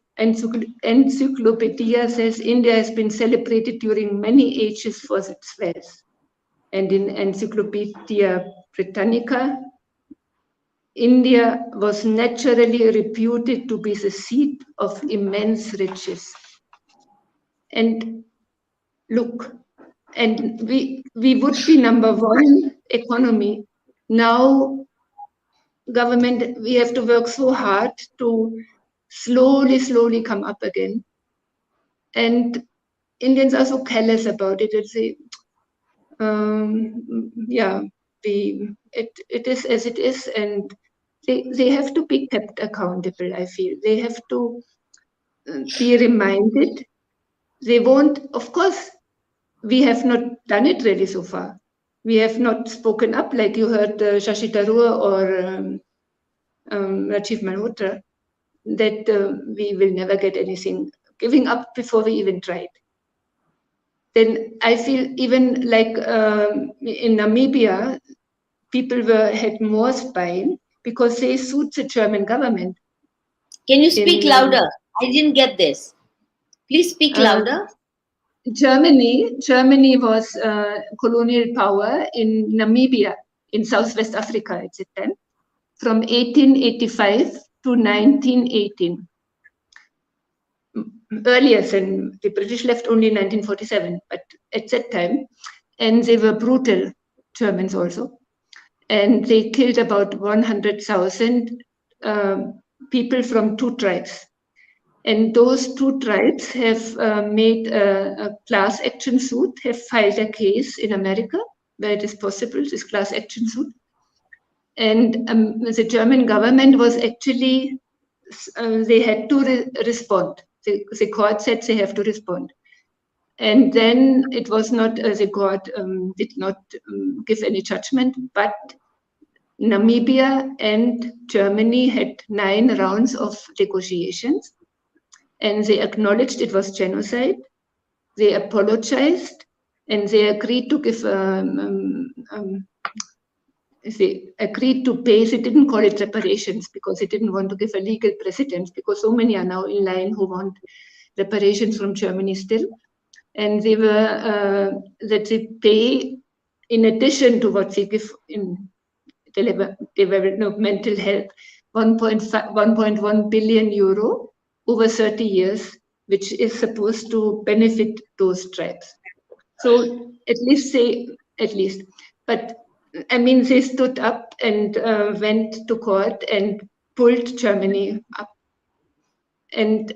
says India has been celebrated during many ages for its wealth. And in Encyclopedia Britannica, India was naturally reputed to be the seat of immense riches. And look, and we would be number one economy. Now, government, we have to work so hard to slowly come up again. And Indians are so careless about it. It's yeah, it is as it is, and they have to be kept accountable. I feel they have to be reminded. They won't, of course, we have not done it really so far. We have not spoken up, like you heard Shashi Tharoor or Rajiv Malhotra, that we will never get anything, giving up before we even tried. Then I feel even like in Namibia, people had more spine because they sued the German government. Can you speak louder? I didn't get this. Please speak louder. Germany was colonial power in Namibia, in Southwest Africa at the time, from 1885 to 1918. Earlier than the British left only in 1947, but at that time, and they were brutal Germans also, and they killed about 100,000 people from 2 tribes. And those 2 tribes have made a class action suit, have filed a case in America where it is possible, this class action suit. And the German government was actually, they had to respond. The court said they have to respond. And then it was not, the court did not give any judgment, but Namibia and Germany had 9 rounds of negotiations. And they acknowledged it was genocide. They apologized, and they agreed to give. They agreed to pay. They didn't call it reparations because they didn't want to give a legal precedent, because so many are now in line who want reparations from Germany still, and they were that they pay in addition to what they give in developmental help, 1.1 billion euro. Over 30 years, which is supposed to benefit those tribes. So at least, but I mean, they stood up and went to court and pulled Germany up. And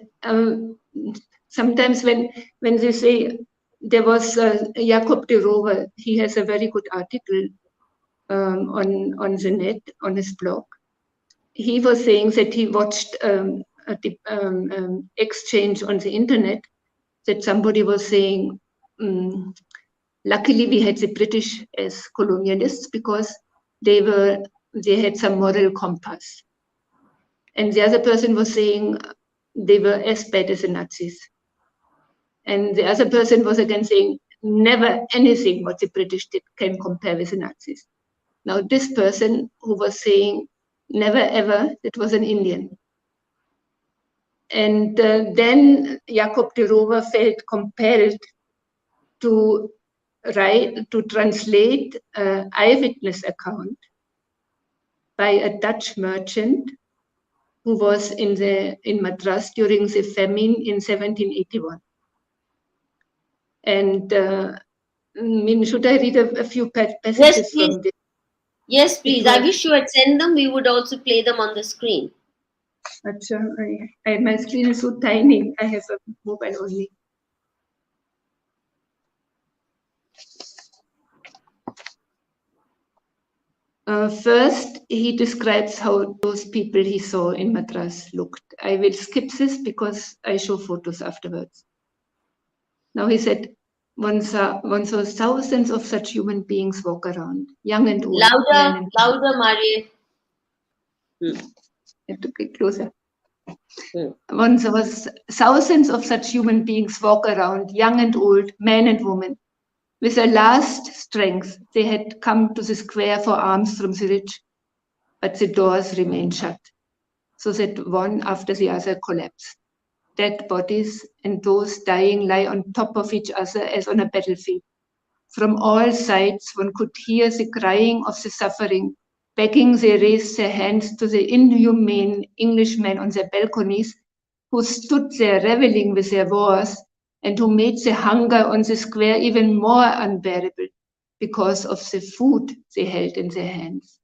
sometimes when they say, there was Jakob de Rover, he has a very good article on the net, on his blog. He was saying that he watched exchange on the internet, that somebody was saying, luckily we had the British as colonialists because they had some moral compass. And the other person was saying they were as bad as the Nazis. And the other person was again saying, never anything what the British did can compare with the Nazis. Now this person who was saying never ever, it was an Indian. And then Jakob de Rover felt compelled to translate an eyewitness account by a Dutch merchant who was in Madras during the famine in 1781. And should I read a few passages from this? Yes, please. I wish you had sent them. We would also play them on the screen. My screen is so tiny. I have a mobile only. First, he describes how those people he saw in Madras looked. I will skip this because I show photos afterwards. Now he said, one saw thousands of such human beings walk around, young and old. Louder, Marie. I have to get closer. One saw thousands of such human beings walk around, young and old, men and women. With their last strength, they had come to the square for alms from the rich, but the doors remained shut, so that one after the other collapsed. Dead bodies and those dying lie on top of each other as on a battlefield. From all sides, one could hear the crying of the suffering, begging they raised their hands to the inhumane Englishmen on their balconies, who stood there reveling with their wars, and who made the hunger on the square even more unbearable because of the food they held in their hands.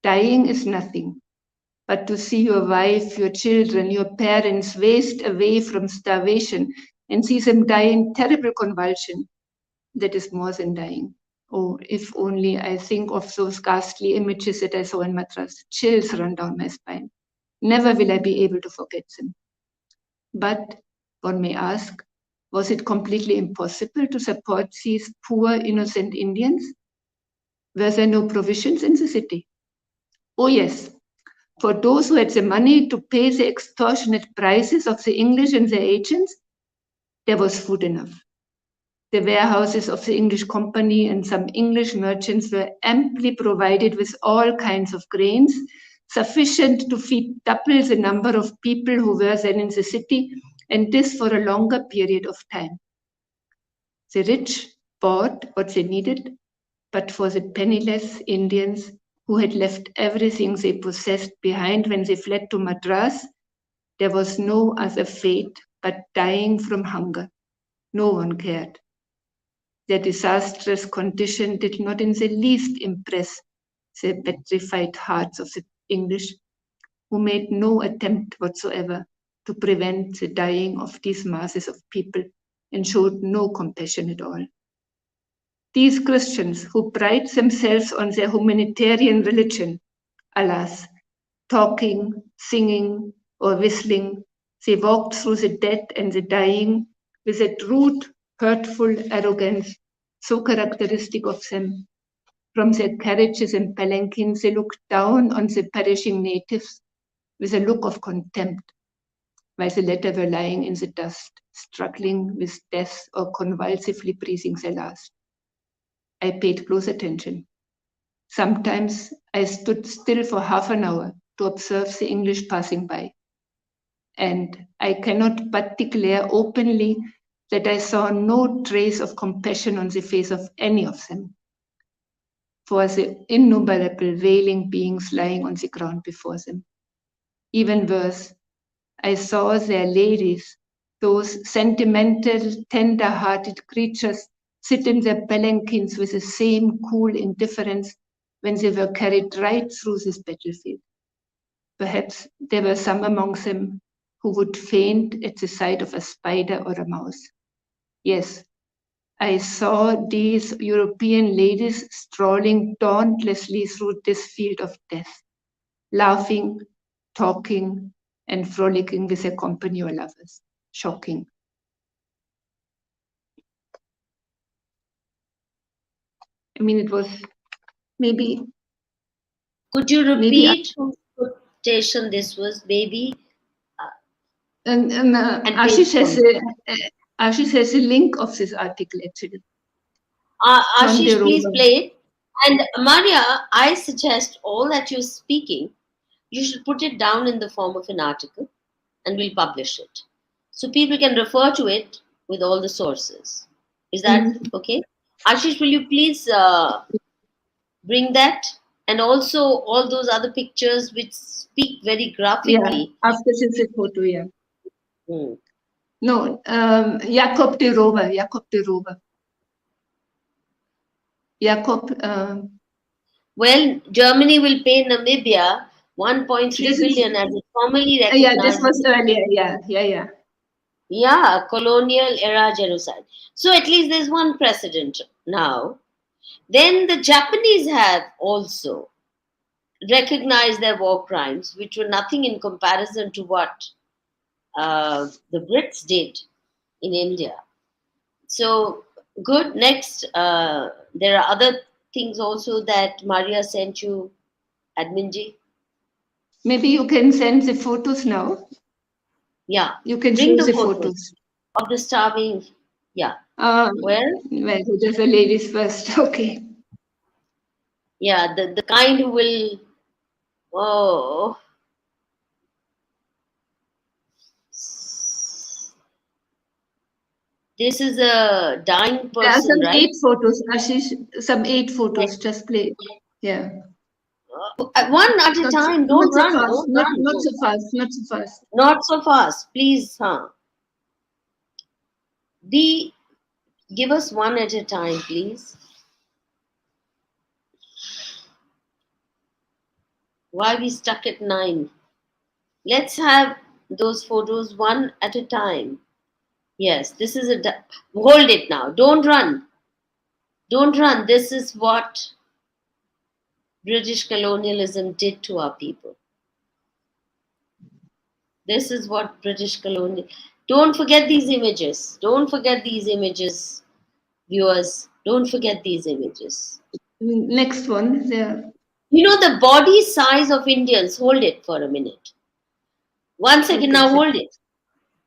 Dying is nothing, but to see your wife, your children, your parents waste away from starvation and see them die in terrible convulsion, that is more than dying. Oh, if only I think of those ghastly images that I saw in Madras. Chills run down my spine. Never will I be able to forget them. But one may ask, was it completely impossible to support these poor, innocent Indians? Were there no provisions in the city? Oh yes, for those who had the money to pay the extortionate prices of the English and their agents, there was food enough. The warehouses of the English company and some English merchants were amply provided with all kinds of grains, sufficient to feed double the number of people who were then in the city, and this for a longer period of time. The rich bought what they needed, but for the penniless Indians who had left everything they possessed behind when they fled to Madras, there was no other fate but dying from hunger. No one cared. Their disastrous condition did not in the least impress the petrified hearts of the English, who made no attempt whatsoever to prevent the dying of these masses of people and showed no compassion at all. These Christians who pride themselves on their humanitarian religion, alas, talking, singing, or whistling, they walked through the dead and the dying with that rude, hurtful arrogance so characteristic of them. From their carriages and palanquins, they looked down on the perishing natives with a look of contempt, while the latter were lying in the dust, struggling with death or convulsively breathing their last. I paid close attention. Sometimes I stood still for half an hour to observe the English passing by, and I cannot but declare openly that I saw no trace of compassion on the face of any of them, for the innumerable wailing beings lying on the ground before them. Even worse, I saw their ladies, those sentimental, tender-hearted creatures, sit in their palanquins with the same cool indifference when they were carried right through this battlefield. Perhaps there were some among them who would faint at the sight of a spider or a mouse. Yes, I saw these European ladies strolling dauntlessly through this field of death, laughing, talking, and frolicking with their company or lovers. Shocking. I mean, it was maybe. Could you repeat whose quotation this was, baby? Ashish has a link of this article actually. Ashish, please play it. And Maria, I suggest all that you're speaking, you should put it down in the form of an article and we'll publish it. So people can refer to it with all the sources. Is that okay? Ashish, will you please bring that? And also all those other pictures which speak very graphically. Yeah, after this photo, yeah. No, Jacob de Rover. Well, Germany will pay Namibia 1.3 billion as it formally recognized. Yeah, this was earlier. Yeah. Yeah, colonial era genocide. So at least there's one precedent now. Then the Japanese have also recognized their war crimes, which were nothing in comparison to what the Brits did in India. So good. Next, there are other things also that Maria sent you, Adminji. Maybe you can send the photos now. Yeah, you can bring show the photos of the starving. Yeah. Well, just the ladies first. Okay. Yeah, the kind who will. Oh. This is a dying person, there are some right? 8 photos, Ashish. Some 8 photos. Just play. Yeah. One at a time. Don't run. Not so fast. Not so fast, please, give us one at a time, please. Why are we stuck at 9? Let's have those photos one at a time. Yes, this is hold it now. Don't run. Don't run. This is what British colonialism did to our people. This is what British colonial. Don't forget these images. Don't forget these images, viewers. Don't forget these images. Next one. There. You know the body size of Indians. Hold it for a minute. 1 second. Now hold it.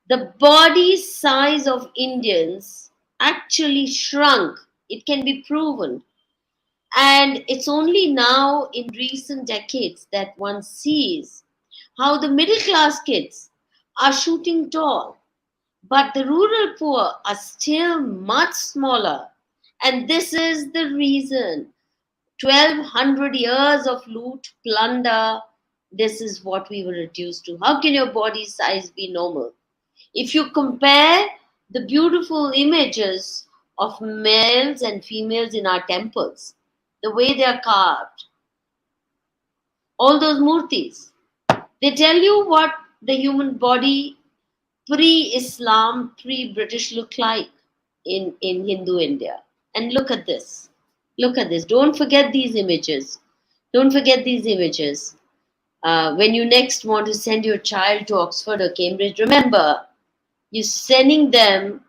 The body size of Indians actually shrunk. It can be proven. And it's only now in recent decades that one sees how the middle class kids are shooting tall, but the rural poor are still much smaller. And this is the reason 1200 years of loot, plunder, this is what we were reduced to. How can your body size be normal? If you compare the beautiful images of males and females in our temples, the way they are carved, all those murtis, they tell you what the human body pre-Islam, pre-British looked like in Hindu India. And look at this. Look at this. Don't forget these images. Don't forget these images. When you next want to send your child to Oxford or Cambridge, remember, you're sending them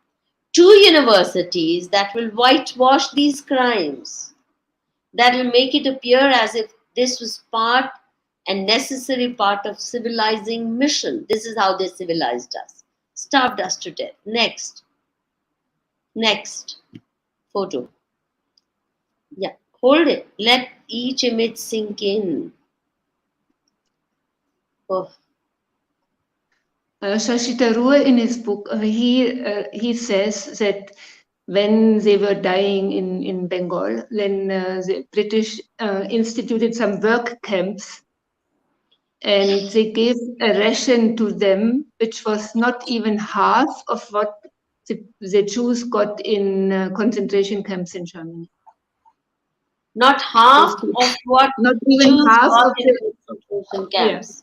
to universities that will whitewash these crimes, that will make it appear as if this was part and necessary part of civilizing mission. This is how they civilized us, starved us to death. Next photo. Yeah, hold it. Let each image sink in. Oh. Shashi Tharoor, in his book, he says that when they were dying in Bengal, then the British instituted some work camps, and they gave a ration to them, which was not even half of what the Jews got in concentration camps in Germany. Not half of what not even Jews half got of in the concentration camps. Yeah.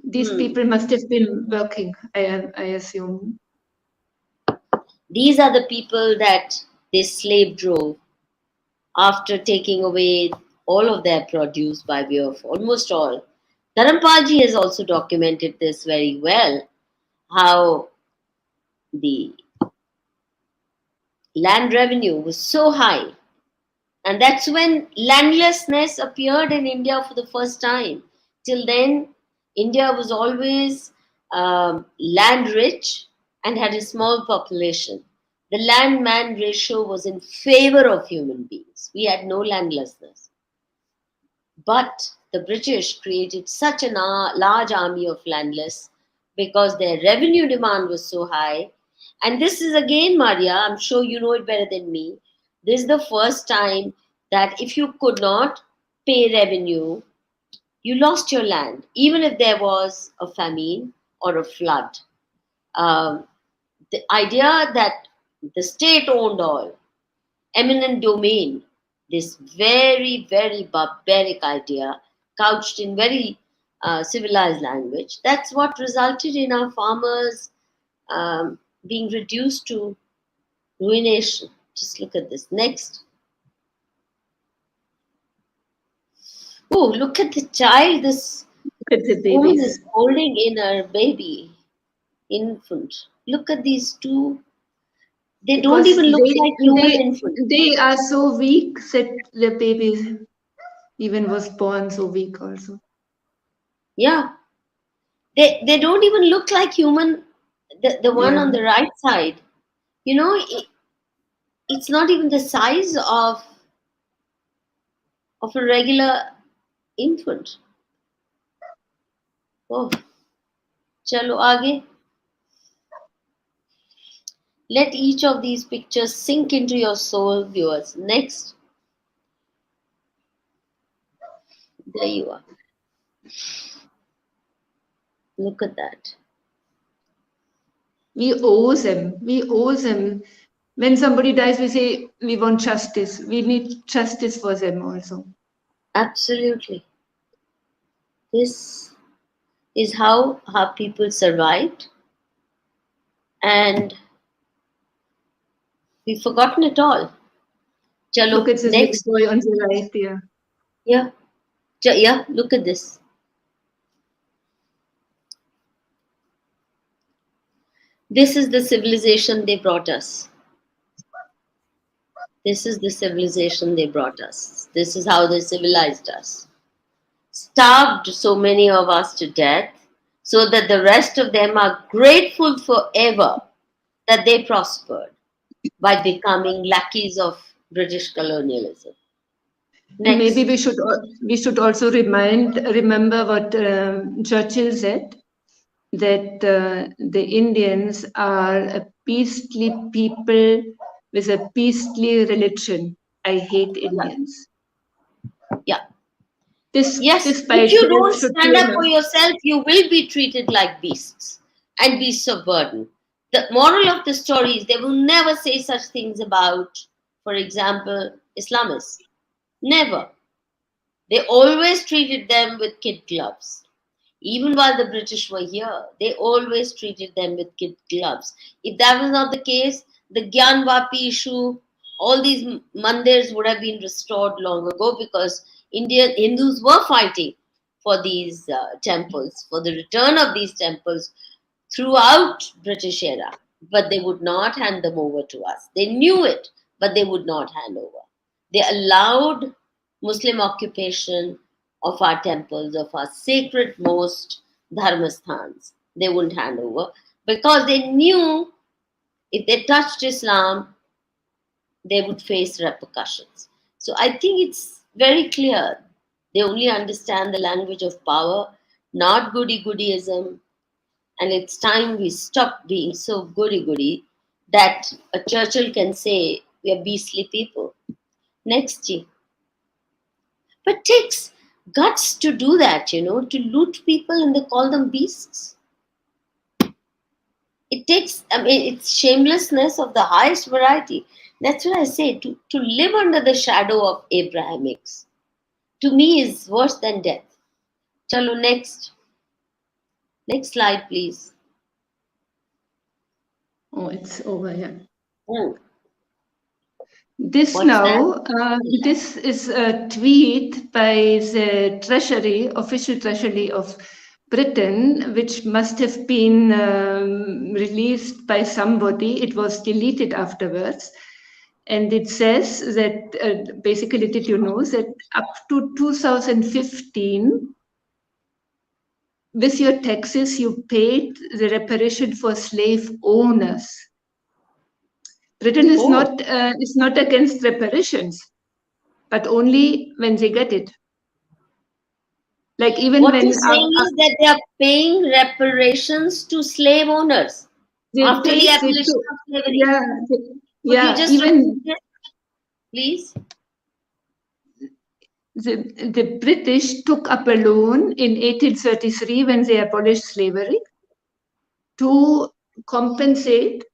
These people must have been working, I assume. These are the people that they slave drove after taking away all of their produce by way of almost all. Dharampalji has also documented this very well, how the land revenue was so high. And that's when landlessness appeared in India for the first time. Till then, India was always land rich and had a small population. The land man ratio was in favor of human beings. We had no landlessness. But the British created such a large army of landless because their revenue demand was so high. And this is again, Maria, I'm sure you know it better than me. This is the first time that if you could not pay revenue, you lost your land, even if there was a famine or a flood. The idea that the state owned all, eminent domain, this very, very barbaric idea, couched in very civilized language, that's what resulted in our farmers being reduced to ruination. Just look at this. Next. Oh, look at the child. This woman is holding in her baby, infant. Look at these two. They don't even look like human infants. They are so weak that the baby even was born so weak also. Yeah. They don't even look like human. The one on the right side, you know, it's not even the size of a regular infant. Oh, chalo aage. Let each of these pictures sink into your soul, viewers. Next. There you are. Look at that. We owe them. We owe them. When somebody dies, we say we want justice. We need justice for them also. Absolutely. This is how our people survived. And We've forgotten it all. Chalo, Look at this little next. boy on the right here. Yeah. Yeah, look at this. This is the civilization they brought us. This is the civilization they brought us. This is how they civilized us. Starved so many of us to death so that the rest of them are grateful forever that they prospered by becoming lackeys of British colonialism. And maybe Next. we should also remember what Churchill said, that the Indians are a beastly people with a beastly religion. I hate Indians. Yeah. This Yes, by if you itself don't should stand be up for enough. yourself, you will be treated like beasts and beasts of burden. The moral of the story is they will never say such things about, for example, Islamists. Never. They always treated them with kid gloves. Even while the British were here, they always treated them with kid gloves. If that was not the case, the Gyan Vapi issue, all these mandirs would have been restored long ago because Indian Hindus were fighting for these temples, for the return of these temples throughout British era, but they would not hand them over to us. They knew it, but they would not hand over. They allowed Muslim occupation of our temples, of our sacred most dharmasthans. They wouldn't hand over because they knew if they touched Islam, they would face repercussions. So I think it's very clear. They only understand the language of power, not goody goodyism. And it's time we stop being so goody goody that a Churchill can say we are beastly people. Next, G. But it takes guts to do that, to loot people and they call them beasts. It takes, it's shamelessness of the highest variety. That's what I say. To live under the shadow of Abrahamics, to me, is worse than death. Chalo, next. Next slide, please. Oh, it's over, yeah. Hmm. This What's now, that? this is a tweet by the Treasury, official Treasury of Britain, which must have been released by somebody. It was deleted afterwards. And it says that, basically, did you know that up to 2015, with your taxes, you paid the reparation for slave owners. Britain is not against reparations, but only when they get it. Like even what when you're saying is that they are paying reparations to slave owners after the abolition of slavery. Could you just repeat it, please? The British took up a loan in 1833 when they abolished slavery to compensate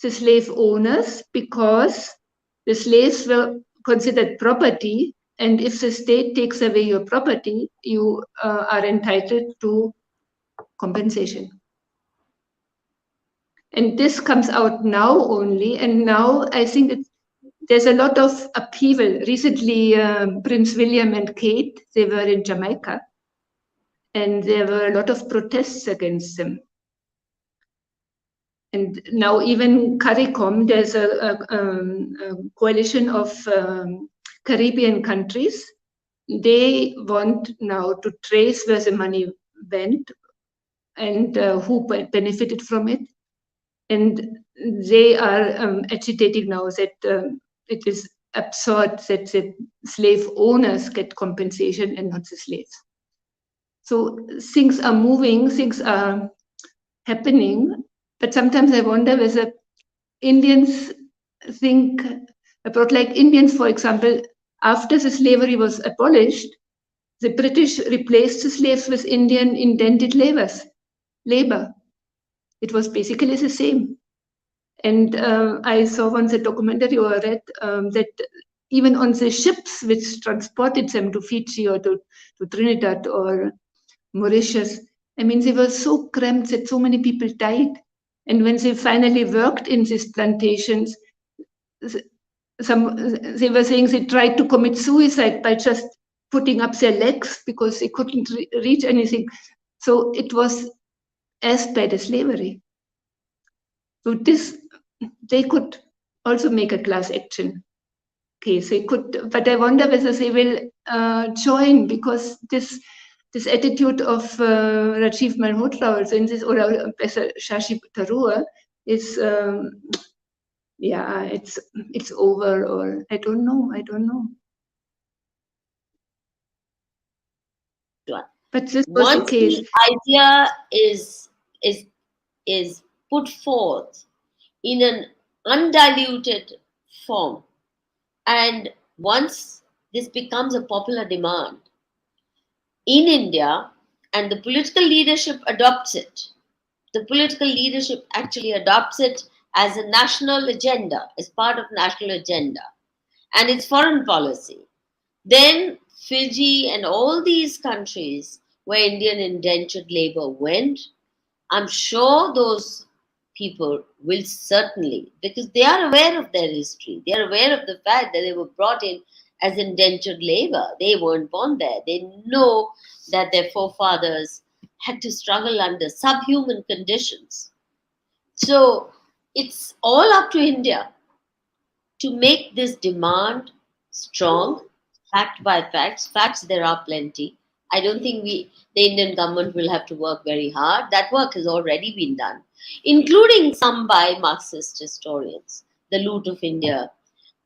the slave owners because the slaves were considered property, and if the state takes away your property, you are entitled to compensation. And this comes out now only, and now I think there's a lot of upheaval. Recently, Prince William and Kate, they were in Jamaica, and there were a lot of protests against them. And now even CARICOM, there's a coalition of Caribbean countries. They want now to trace where the money went and who benefited from it. And they are agitating now that it is absurd that the slave owners get compensation and not the slaves. So things are moving, things are happening, but sometimes I wonder whether Indians think about, like Indians, for example, after the slavery was abolished, the British replaced the slaves with Indian indented labor. It was basically the same. And I saw once a documentary or read that even on the ships which transported them to Fiji or to Trinidad or Mauritius, I mean, they were so cramped that so many people died. And when they finally worked in these plantations, they were saying they tried to commit suicide by just putting up their legs because they couldn't reach anything. So it was as bad as slavery. So they could also make a class action case. They could, but I wonder whether they will join, because this attitude of Rajiv Malhotra also in this, or better Shashi Tharoor, is yeah, it's over, or I don't know. But this was Once the case. the idea is put forth in an undiluted form, and once this becomes a popular demand in India, and the political leadership adopts it, the political leadership actually adopts it as a national agenda, as part of national agenda, and its foreign policy, then Fiji and all these countries where Indian indentured labor went, I'm sure those people will certainly, because they are aware of their history, they are aware of the fact that they were brought in as indentured labor. They weren't born there. They know that their forefathers had to struggle under subhuman conditions. So it's all up to India to make this demand strong, fact by facts. Facts there are plenty. I don't think the Indian government will have to work very hard. That work has already been done, including some by Marxist historians. The loot of India,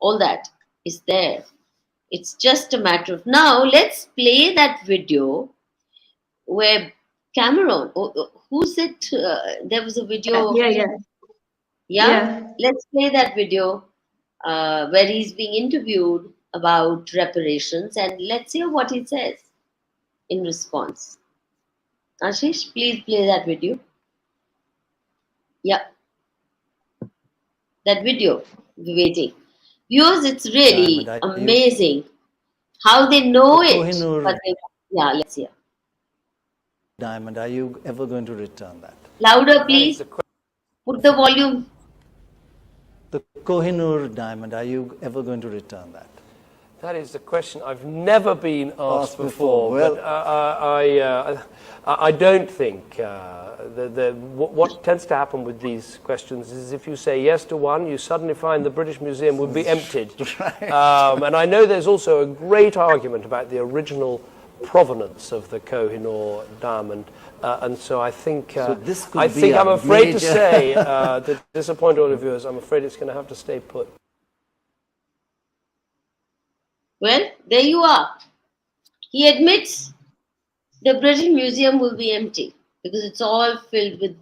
all that is there. It's just a matter of now. Let's play that video where Cameron. Who's it? There was a video. Yeah. Let's play that video where he's being interviewed about reparations, and let's hear what he says in response. Ashish, please play that video. Yeah. That video. We're waiting. Viewers, it's really amazing how they know it. But yeah, let's hear. Diamond, are you ever going to return that? Louder, please. Put the volume. The Kohinoor diamond, are you ever going to return that? That is the question I've never been asked before. Well, but I don't think what tends to happen with these questions is if you say yes to one, you suddenly find the British Museum would be emptied. Right. And I know there's also a great argument about the original provenance of the Kohinoor diamond. And so I think, I'm afraid to say, to disappoint all the viewers, I'm afraid it's going to have to stay put. Well, there you are. He admits the British Museum will be empty because it's all filled with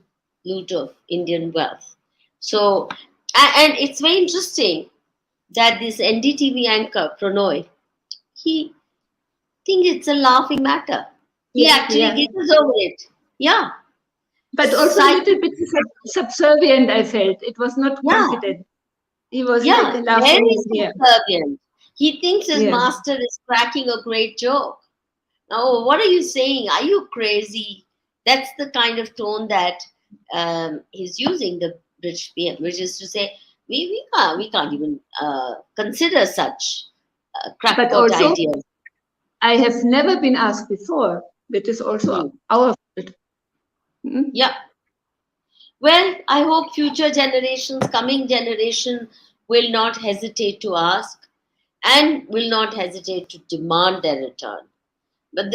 loot of Indian wealth. So, and it's very interesting that this NDTV anchor, Pranoy, he thinks it's a laughing matter. He actually giggles over it. Yeah. But also a little bit subservient, I felt. It was not confident. He was laughing. Very subservient. He thinks his master is cracking a great joke. Now, what are you saying? Are you crazy? That's the kind of tone that he's using, the British PM, which is to say, we can't even consider such crackpot ideas. I have never been asked before. That is also our fault. Mm-hmm. Yeah. Well, I hope future generations, coming generation, will not hesitate to ask and will not hesitate to demand their return. But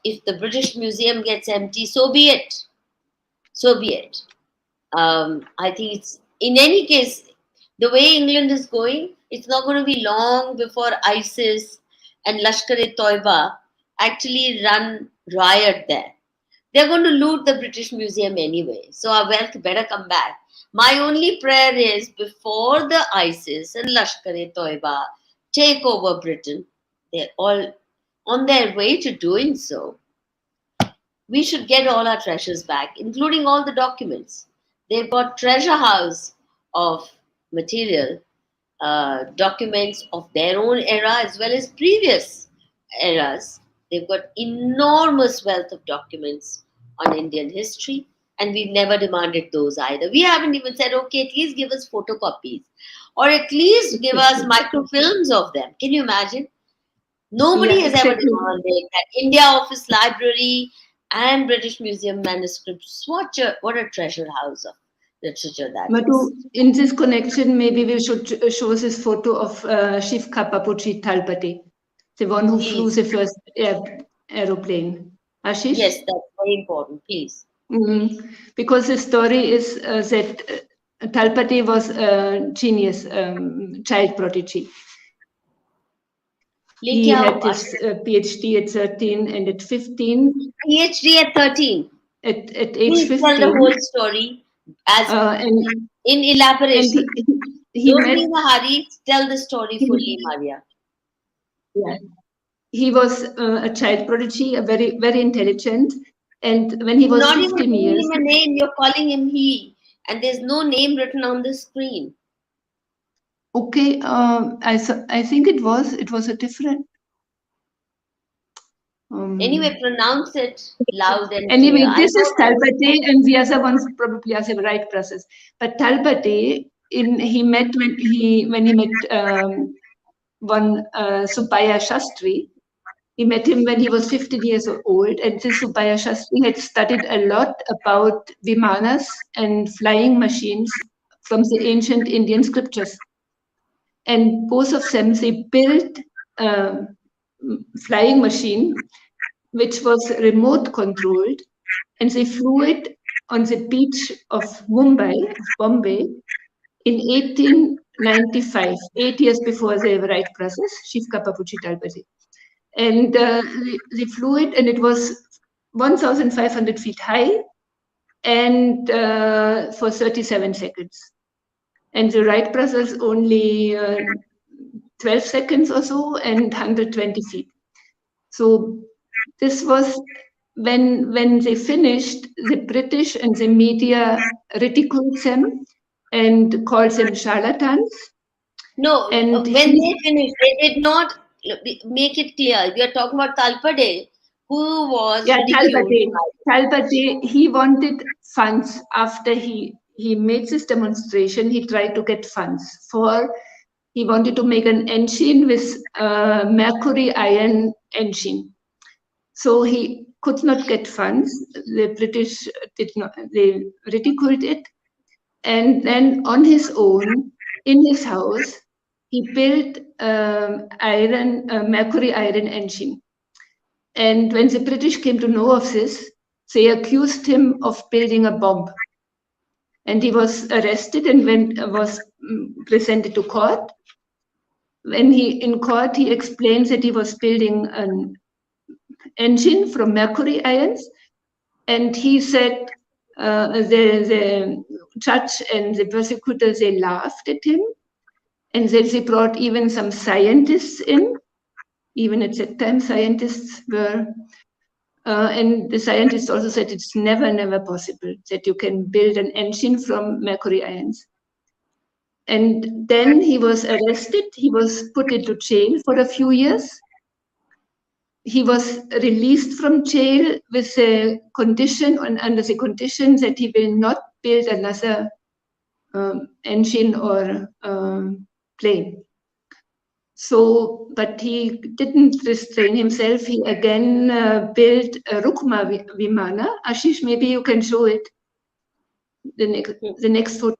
if the British Museum gets empty, so be it. So be it. I think it's, in any case, the way England is going, it's not going to be long before ISIS and Lashkar-e-Toiba actually run riot there. They're going to loot the British Museum anyway, so our wealth better come back. My only prayer is, before the ISIS and Lashkar-e-Toiba take over Britain, they're all on their way to doing so, we should get all our treasures back, including all the documents. They've got treasure house of material, documents of their own era as well as previous eras. They've got enormous wealth of documents on Indian history, and we've never demanded those either. We haven't even said, okay, at least give us photocopies. or at least give us microfilms of them. Can you imagine? Nobody has ever demanded that India Office Library and British Museum manuscripts. What a treasure house of literature that Madhu, is. in this connection, maybe we should show this photo of Shivka Papuchi Talpate, the one who flew the first aeroplane. Ashish? Yes, that's very important, please. Because the story is that Talpate was a genius, child prodigy. He had his PhD at 13 and at 15. PhD at 13? At age please 15. Tell the whole story as in elaboration. Don't be in a hurry. Tell the story fully, Maria. Yeah. He was a child prodigy, a very, very intelligent. And when he was 15 years... Not even calling him a name, you're calling him he. And there's no name written on the screen. Okay, I think it was a different... anyway, pronounce it loud and anyway, clear. This is Talpate, and the other ones probably are the right process. But Talpate, he met when he met one Subbaya Shastri. He met him when he was 15 years old, and this Subbaya Shastri had studied a lot about vimanas and flying machines from the ancient Indian scriptures. And both of them, they built a flying machine which was remote controlled, and they flew it on the beach of Bombay, in 1895, 8 years before the Wright process, Shivka Papuchi Talpate. And they flew it, and it was 1,500 feet high, and for 37 seconds. And the Wright process only 12 seconds or so, and 120 feet. So this was when they finished, the British and the media ridiculed them and called them charlatans. No, and when they finished, they did not make it clear. We are talking about Talpate, who was Talpate, he wanted funds after he made this demonstration. He tried to get funds he wanted to make an engine with mercury iron engine. So he could not get funds. The British they ridiculed it. And then on his own, in his house, he built mercury iron engine. And when the British came to know of this, they accused him of building a bomb. And he was arrested and was presented to court. In court, he explained that he was building an engine from mercury irons, and he said the judge and the prosecutors, they laughed at him, and then they brought even some scientists in. Even at that time, scientists were, and the scientists also said it's never possible that you can build an engine from mercury ions. And then he was arrested. He was put into jail for a few years. He was released from jail with a condition, under the condition that he will not build another engine or plane. So, but he didn't restrain himself. He again built a Rukma Vimana. Ashish, maybe you can show it. The next photo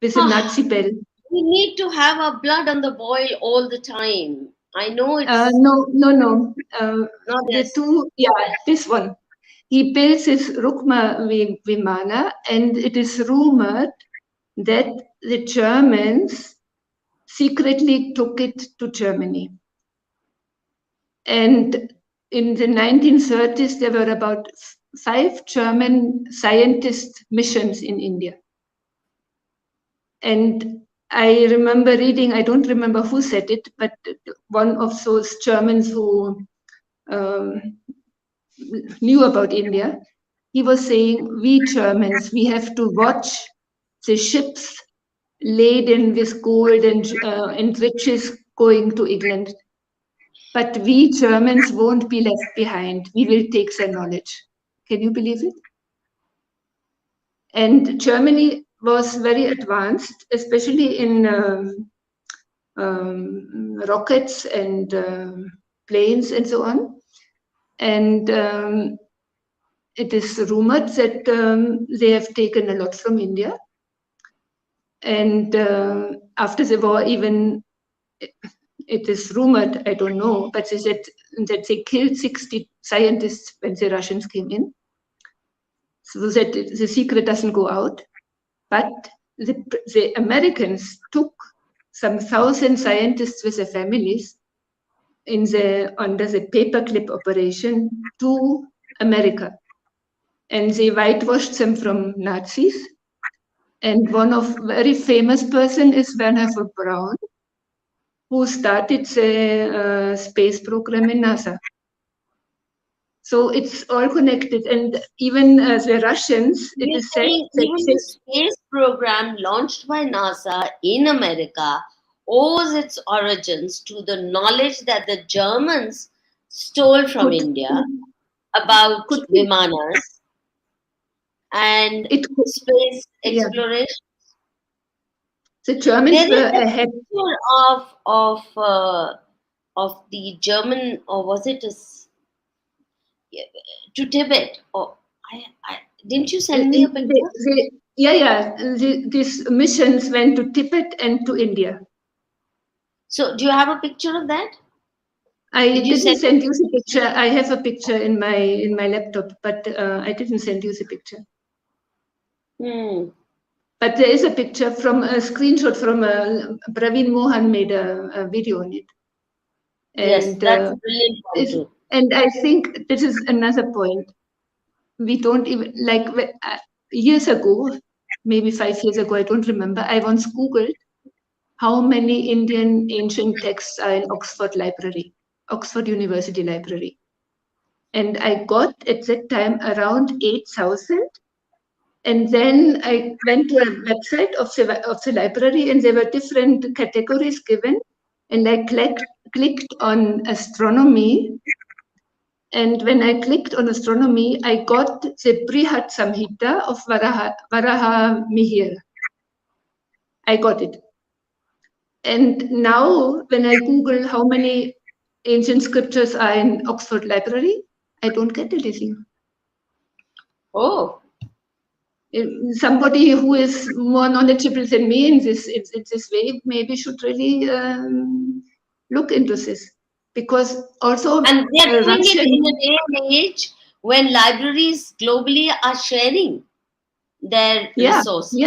with a Nazi bell. We need to have our blood on the boil all the time. I know it's... No. Not this. This one. He built this Rukma Vimana, and it is rumored that the Germans secretly took it to Germany. And in the 1930s, there were about 5 German scientist missions in India. And I remember reading, I don't remember who said it, but one of those Germans who knew about India, he was saying, we Germans, we have to watch the ships laden with gold and riches going to England. But we Germans won't be left behind. We will take their knowledge. Can you believe it? And Germany was very advanced, especially in rockets and planes and so on. And it is rumored that they have taken a lot from India. And after the war, even it is rumored, I don't know, but they said that they killed 60 scientists when the Russians came in, so that the secret doesn't go out. But the Americans took some 1,000 scientists with their families under the paperclip operation to America. And they whitewashed them from Nazis. And one of very famous person is Werner von Braun, who started the space program in NASA. So it's all connected, and even the Russians, it is said that even the space program launched by NASA in America owes its origins to the knowledge that the Germans stole from India about Vimanas and space exploration. The Germans were ahead of the German, or was it to Tibet? Or didn't you send me a picture? These missions went to Tibet and to India. So, do you have a picture of that? I didn't send you the picture. I have a picture in my laptop, but I didn't send you the picture. But there is a picture from a screenshot from Praveen Mohan made a video on it. And, yes, that's brilliant. And I think this is another point. We don't even, like years ago, maybe 5 years ago, I don't remember, I once Googled how many Indian ancient texts are in Oxford University Library. And I got at that time around 8,000. And then I went to a website of the library, and there were different categories given. And I clicked on astronomy. And when I clicked on astronomy, I got the Brihad Samhita of Varaha Mihir. I got it. And now when I Google how many ancient scriptures are in Oxford Library, I don't get anything. Oh. Somebody who is more knowledgeable than me in this way maybe should really look into this. Because also, and they're doing it in a day and age when libraries globally are sharing their resources.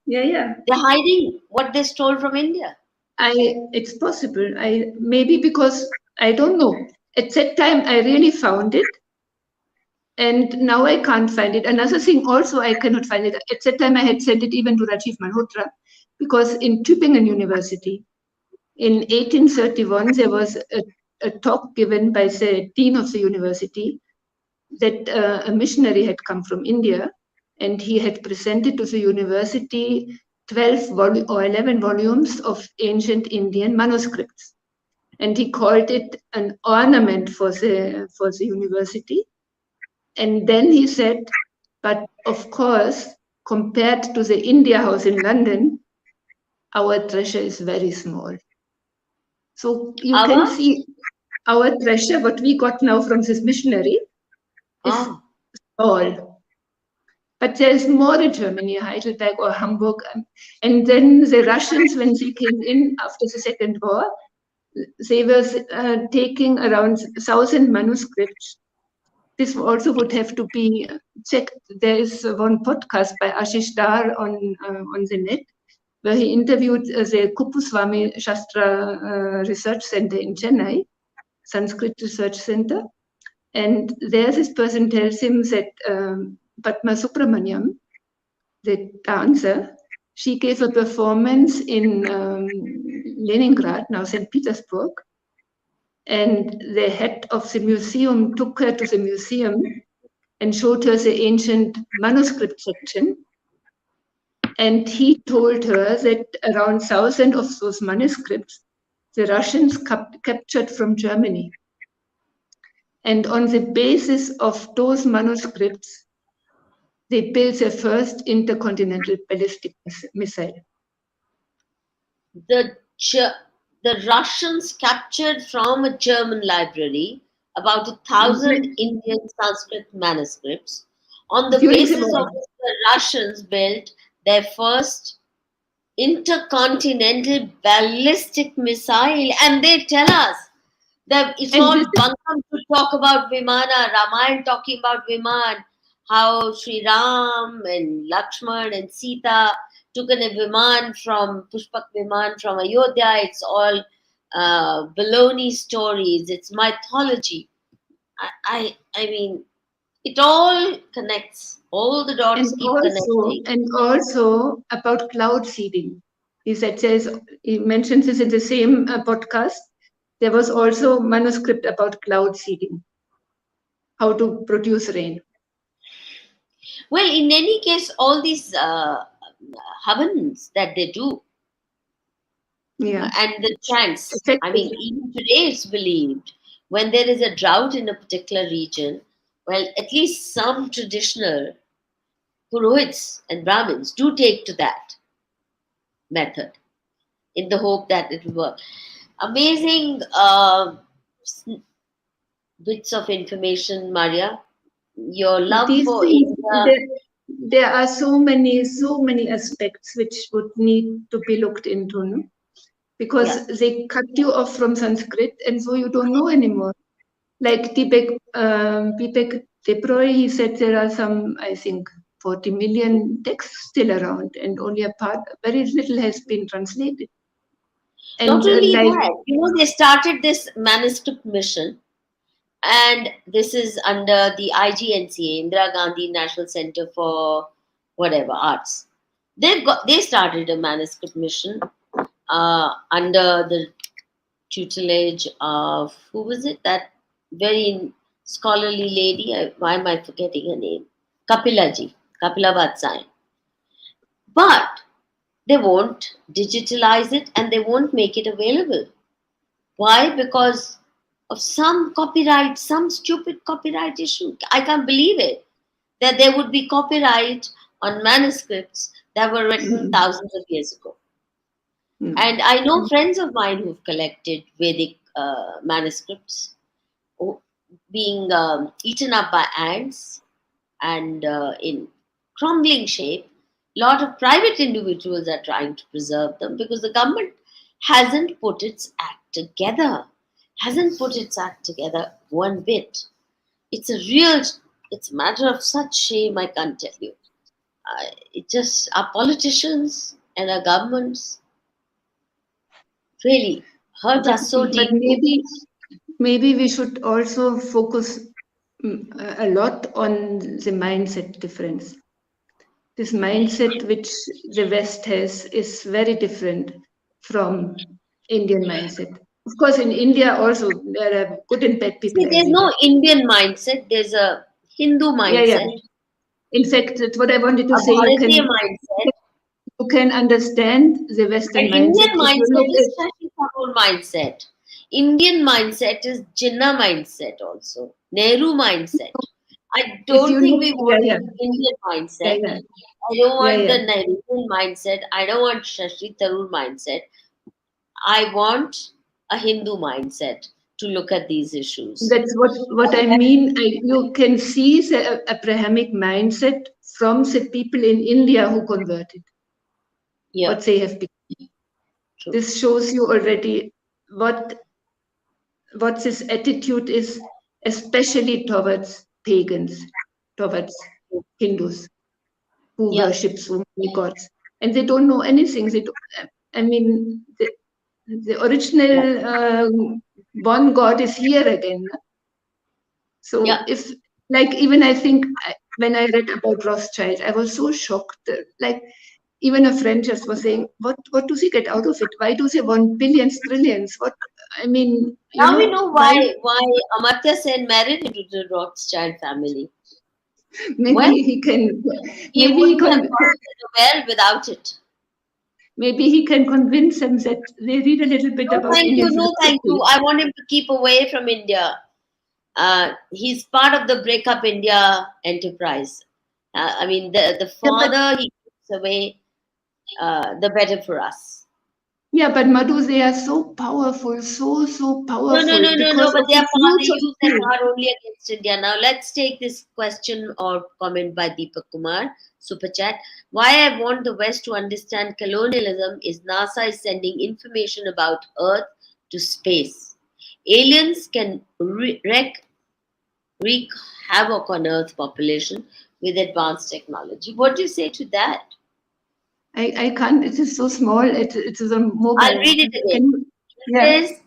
They're hiding what they stole from India. It's possible. Maybe because I don't know. At that time, I really found it, and now I can't find it. Another thing, also, I cannot find it. At that time, I had sent it even to Rajiv Malhotra, because in Tübingen University, in 1831, there was a talk given by the dean of the university that a missionary had come from India, and he had presented to the university 12 or 11 volumes of ancient Indian manuscripts. And he called it an ornament for the university. And then he said, but of course, compared to the India House in London, our treasure is very small. So you can see our treasure, what we got now from this missionary, is small. But there's more in Germany, Heidelberg or Hamburg. And then the Russians, when they came in after the Second War, they were taking around 1,000 manuscripts. This also would have to be checked. There is one podcast by Ashish Dar on the net, where he interviewed the Kuppuswamy Shastra Research Center in Chennai, Sanskrit Research Center. And there this person tells him that Padma Subramaniam, the dancer, she gave a performance in Leningrad, now St. Petersburg, and the head of the museum took her to the museum and showed her the ancient manuscript section. And he told her that around 1,000 of those manuscripts, the Russians captured from Germany. And on the basis of those manuscripts, they built their first intercontinental ballistic missile. The Russians captured from a German library about 1,000 Indian Sanskrit manuscripts, on the basis of which the Russians built their first intercontinental ballistic missile. And they tell us that it's all bunkum to talk about Vimana, Ramayana talking about Viman, how Sri Ram and Lakshman and Sita took a Viman from Pushpak Viman from Ayodhya. It's all baloney stories. It's mythology. I mean, it all connects. All the dots keep connecting. And also about cloud seeding. He mentions this in the same podcast. There was also manuscript about cloud seeding, how to produce rain. Well, in any case, all these havans that they do, and the chants, I mean, even today it's believed when there is a drought in a particular region, well, at least some traditional Purohits and Brahmins do take to that method in the hope that it will work. Amazing bits of information, Maria. Your love for India. There are so many aspects which would need to be looked into, no? Because they cut you off from Sanskrit, and so you don't know anymore. Like Vivek Deproy, he said there are some, I think, 40 million texts still around, and only very little has been translated. And not only that, they started this manuscript mission, and this is under the IGNCA, Indira Gandhi National Center for whatever arts. They started a manuscript mission under the tutelage of, who was it? That very scholarly lady. Why am I forgetting her name? Kapila Vatsyayan. But they won't digitalize it and they won't make it available. Why? Because of some stupid copyright issue. I can't believe it, that there would be copyright on manuscripts that were written thousands of years ago. And I know friends of mine who've collected Vedic manuscripts being eaten up by ants and in crumbling shape. A lot of private individuals are trying to preserve them because the government hasn't put its act together. Hasn't put its act together one bit. It's a matter of such shame, I can't tell you. Our politicians and our governments really hurt us so deeply. Maybe we should also focus a lot on the mindset difference. This mindset which the West has is very different from Indian mindset. Of course, in India also there are good and bad people. See, there's no Indian mindset. There's a Hindu mindset. Yeah. In fact, that's what I wanted to say. You can understand the Western mindset. Indian mindset is Shashi Tharoor mindset. Indian mindset is Jinnah mindset also. Nehru mindset. I don't think we want an Indian mindset. I don't want the Nehruvian mindset. I don't want Shashi Tharoor mindset. I want a Hindu mindset to look at these issues. That's what I mean. You can see the Abrahamic mindset from the people in India who converted. What they have become. True. This shows you already what this attitude is, especially towards pagans, towards Hindus who worship so many gods, and they don't know anything. The original one God is here again. So even I think when I read about Rothschild, I was so shocked. Like even a friend just was saying, "What do they get out of it? Why do they want billions, trillions? What I mean." Now we know why Amartya Sen married into the Rothschild family. Maybe he can. He wouldn't have gotten well without it. Maybe he can convince them that they read a little bit about India. No, thank you. I want him to keep away from India. He's part of the Break Up India enterprise. I mean, the farther he keeps away, the better for us. Yeah, but Madhu, they are so powerful, so powerful. No, but they use their skills. power only against India. Now, let's take this question or comment by Deepak Kumar, Super Chat. Why I want the West to understand colonialism is NASA is sending information about Earth to space. Aliens can wreak havoc on Earth population with advanced technology. What do you say to that? I can't, it is so small, it is a mobile. I'll read it again. It says,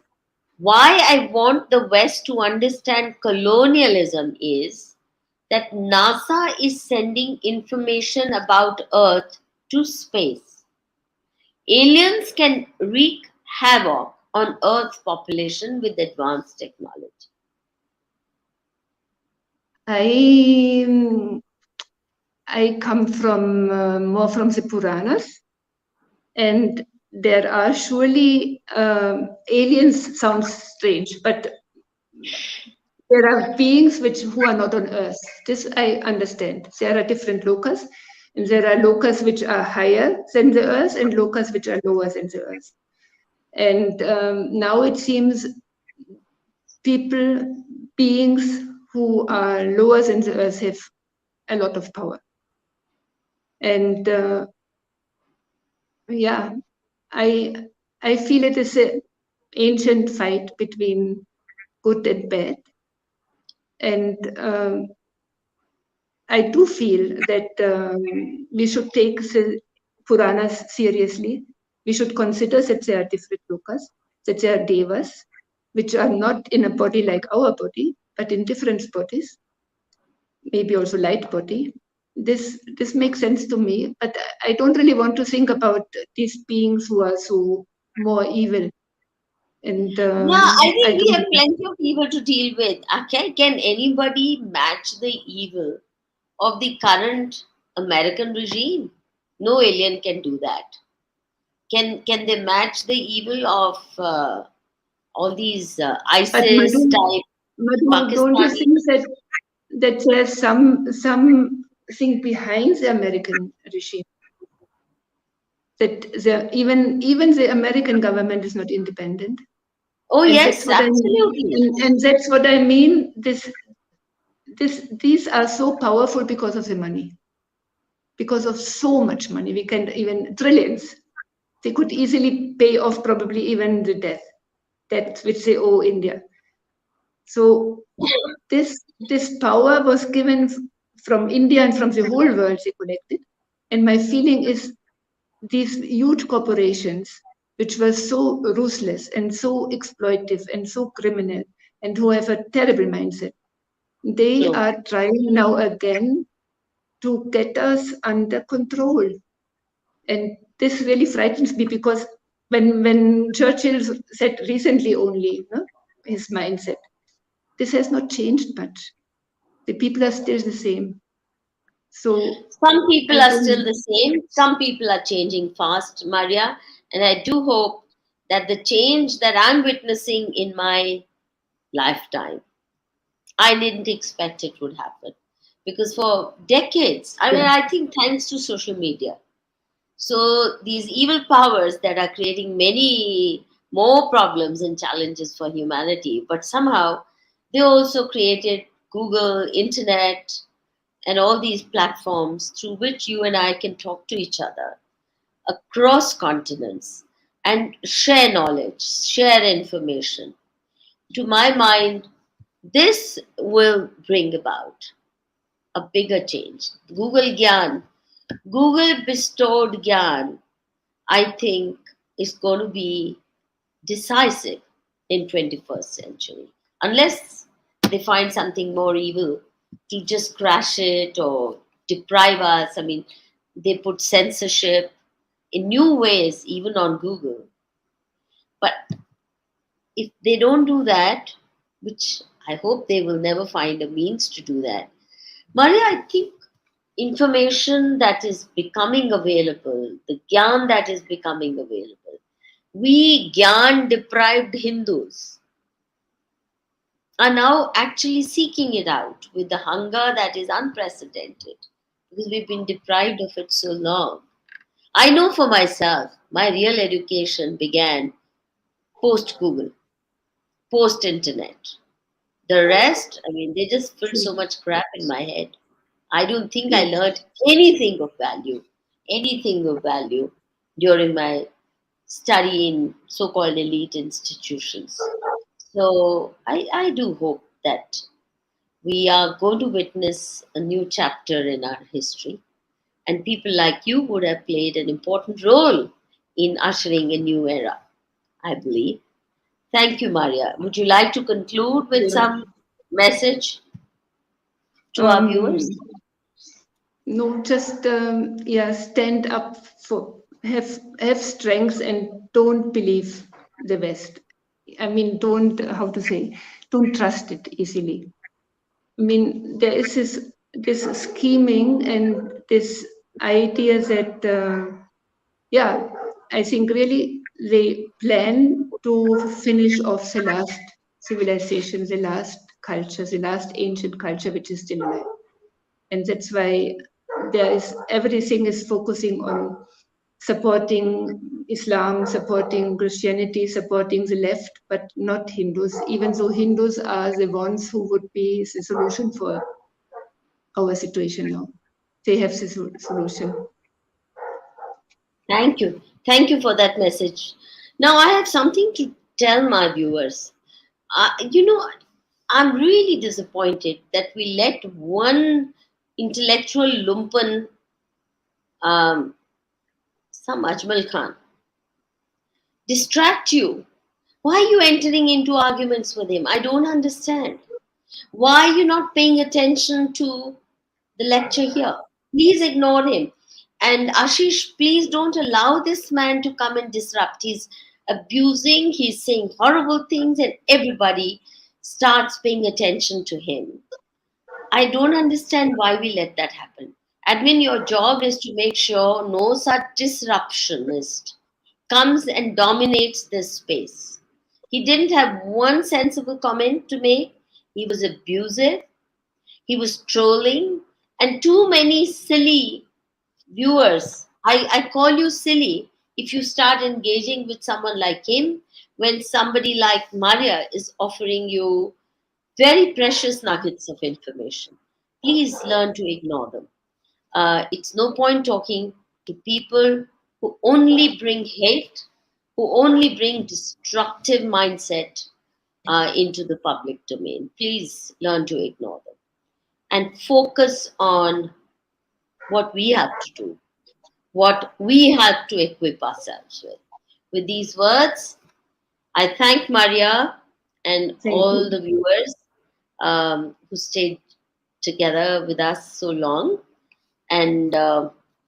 why I want the West to understand colonialism is that NASA is sending information about Earth to space. Aliens can wreak havoc on Earth's population with advanced technology. I come from more from the Puranas, and there are surely aliens. Sounds strange, but there are beings who are not on Earth. This I understand. There are different lokas, and there are lokas which are higher than the Earth, and lokas which are lower than the Earth. And now it seems beings who are lower than the Earth have a lot of power. And yeah, I feel it is an ancient fight between good and bad. And I do feel that we should take the Puranas seriously. We should consider that there are different lokas, that there are devas, which are not in a body like our body, but in different bodies, maybe also light body. This makes sense to me, but I don't really want to think about these beings who are so more evil. And I think we have plenty of evil to deal with. Can anybody match the evil of the current American regime? No alien can do that. Can they match the evil of all these ISIS type Madhu, don't you think that there's something behind the American regime? That even the American government is not independent. Oh, and yes, absolutely. And that's what I mean. These are so powerful because of the money, because of so much money. We can even trillions. They could easily pay off probably even the debt which they owe India. So this power was given from India and from the whole world they collected. And my feeling is these huge corporations, which were so ruthless and so exploitive and so criminal and who have a terrible mindset, they are trying now again to get us under control. And this really frightens me because when Churchill said recently only, his mindset, this has not changed much. The people are still the same. So some people are still the same. Some people are changing fast, Maria. And I do hope that the change that I'm witnessing in my lifetime, I didn't expect it would happen. Because for decades, I think thanks to social media. So these evil powers that are creating many more problems and challenges for humanity, but somehow they also created Google, internet, and all these platforms through which you and I can talk to each other across continents and share knowledge, share information. To my mind, this will bring about a bigger change. Google bestowed Gyan, I think, is going to be decisive in 21st century. Unless they find something more evil to just crash it or deprive us. I mean, they put censorship in new ways, even on Google. But if they don't do that, which I hope they will never find a means to do that, Maria, I think information that is becoming available, the Gyan that is becoming available, we Gyan deprived Hindus are now actually seeking it out with the hunger that is unprecedented because we've been deprived of it so long. I know for myself, my real education began post Google, post internet. The rest, I mean, they just filled so much crap in my head. I don't think I Yes. learned anything of value during my study in so called elite institutions. So I do hope that we are going to witness a new chapter in our history, and people like you would have played an important role in ushering a new era, I believe. Thank you, Maria. Would you like to conclude with some message to our Um, viewers? no, just yeah, stand up for have strength and don't believe the West. I mean, don't how to say, don't trust it easily. I mean, there is this scheming and this idea that yeah, I think really they plan to finish off the last civilization, the last culture, the last ancient culture which is still alive. And that's why there is everything is focusing on supporting Islam, supporting Christianity, supporting the left, but not Hindus, even though Hindus are the ones who would be the solution for our situation now. They have the solution. Thank you. Thank you for that message. Now, I have something to tell my viewers. You know, I'm really disappointed that we let one intellectual lumpen, some Ajmal Khan, distract you. Why are you entering into arguments with him? I don't understand. Why are you not paying attention to the lecture here? Please ignore him. And Ashish, please don't allow this man to come and disrupt. He's abusing, he's saying horrible things, and everybody starts paying attention to him. I don't understand why we let that happen. Admin, your job is to make sure no such disruptionist comes and dominates this space. He didn't have one sensible comment to make. He was abusive, he was trolling, and too many silly viewers. I call you silly if you start engaging with someone like him when somebody like Maria is offering you very precious nuggets of information. Please learn to ignore them. It's no point talking to people who only bring hate, who only bring destructive mindset into the public domain. Please learn to ignore them and focus on what we have to do, what we have to equip ourselves with. With these words, I thank Maria and Thank all you. the viewers who stayed together with us so long. And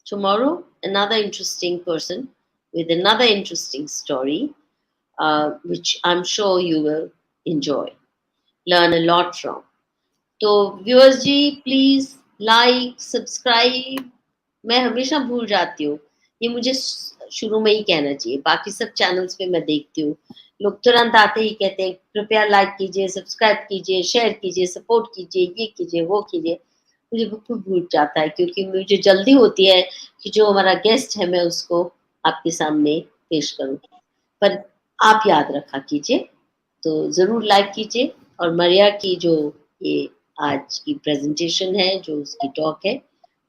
tomorrow, another interesting person with another interesting story, which I'm sure you will enjoy, learn a lot from. तो viewers ji please like subscribe. मैं हमेशा भूल जाती हूँ, ये मुझे शुरू में ही कहना चाहिए. बाकी सब चैनल्स पे मैं देखती हूँ लोग तुरंत आते ही कहते हैं कृपया लाइक कीजिए, सब्सक्राइब कीजिए, शेयर कीजिए, सपोर्ट कीजिए, ये कीजिए, वो कीजिए. मुझे बिल्कुल भूल जाता है क्योंकि मुझे जल्दी होती है कि जो हमारा गेस्ट है मैं उसको आपके सामने पेश करूं. पर आप याद रखा कीजिए, तो जरूर लाइक कीजिए. और मरिया की जो ये आज की प्रेजेंटेशन है, जो उसकी टॉक है,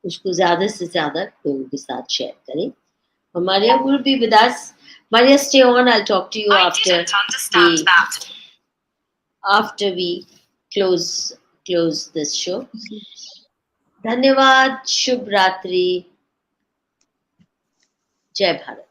उसको ज्यादा से ज्यादा लोगों के साथ शेयर करें. और Maria will be with us. Maria, stay on. I'll talk to you after we close this show. धन्यवाद. शुभ रात्रि. जय भारत.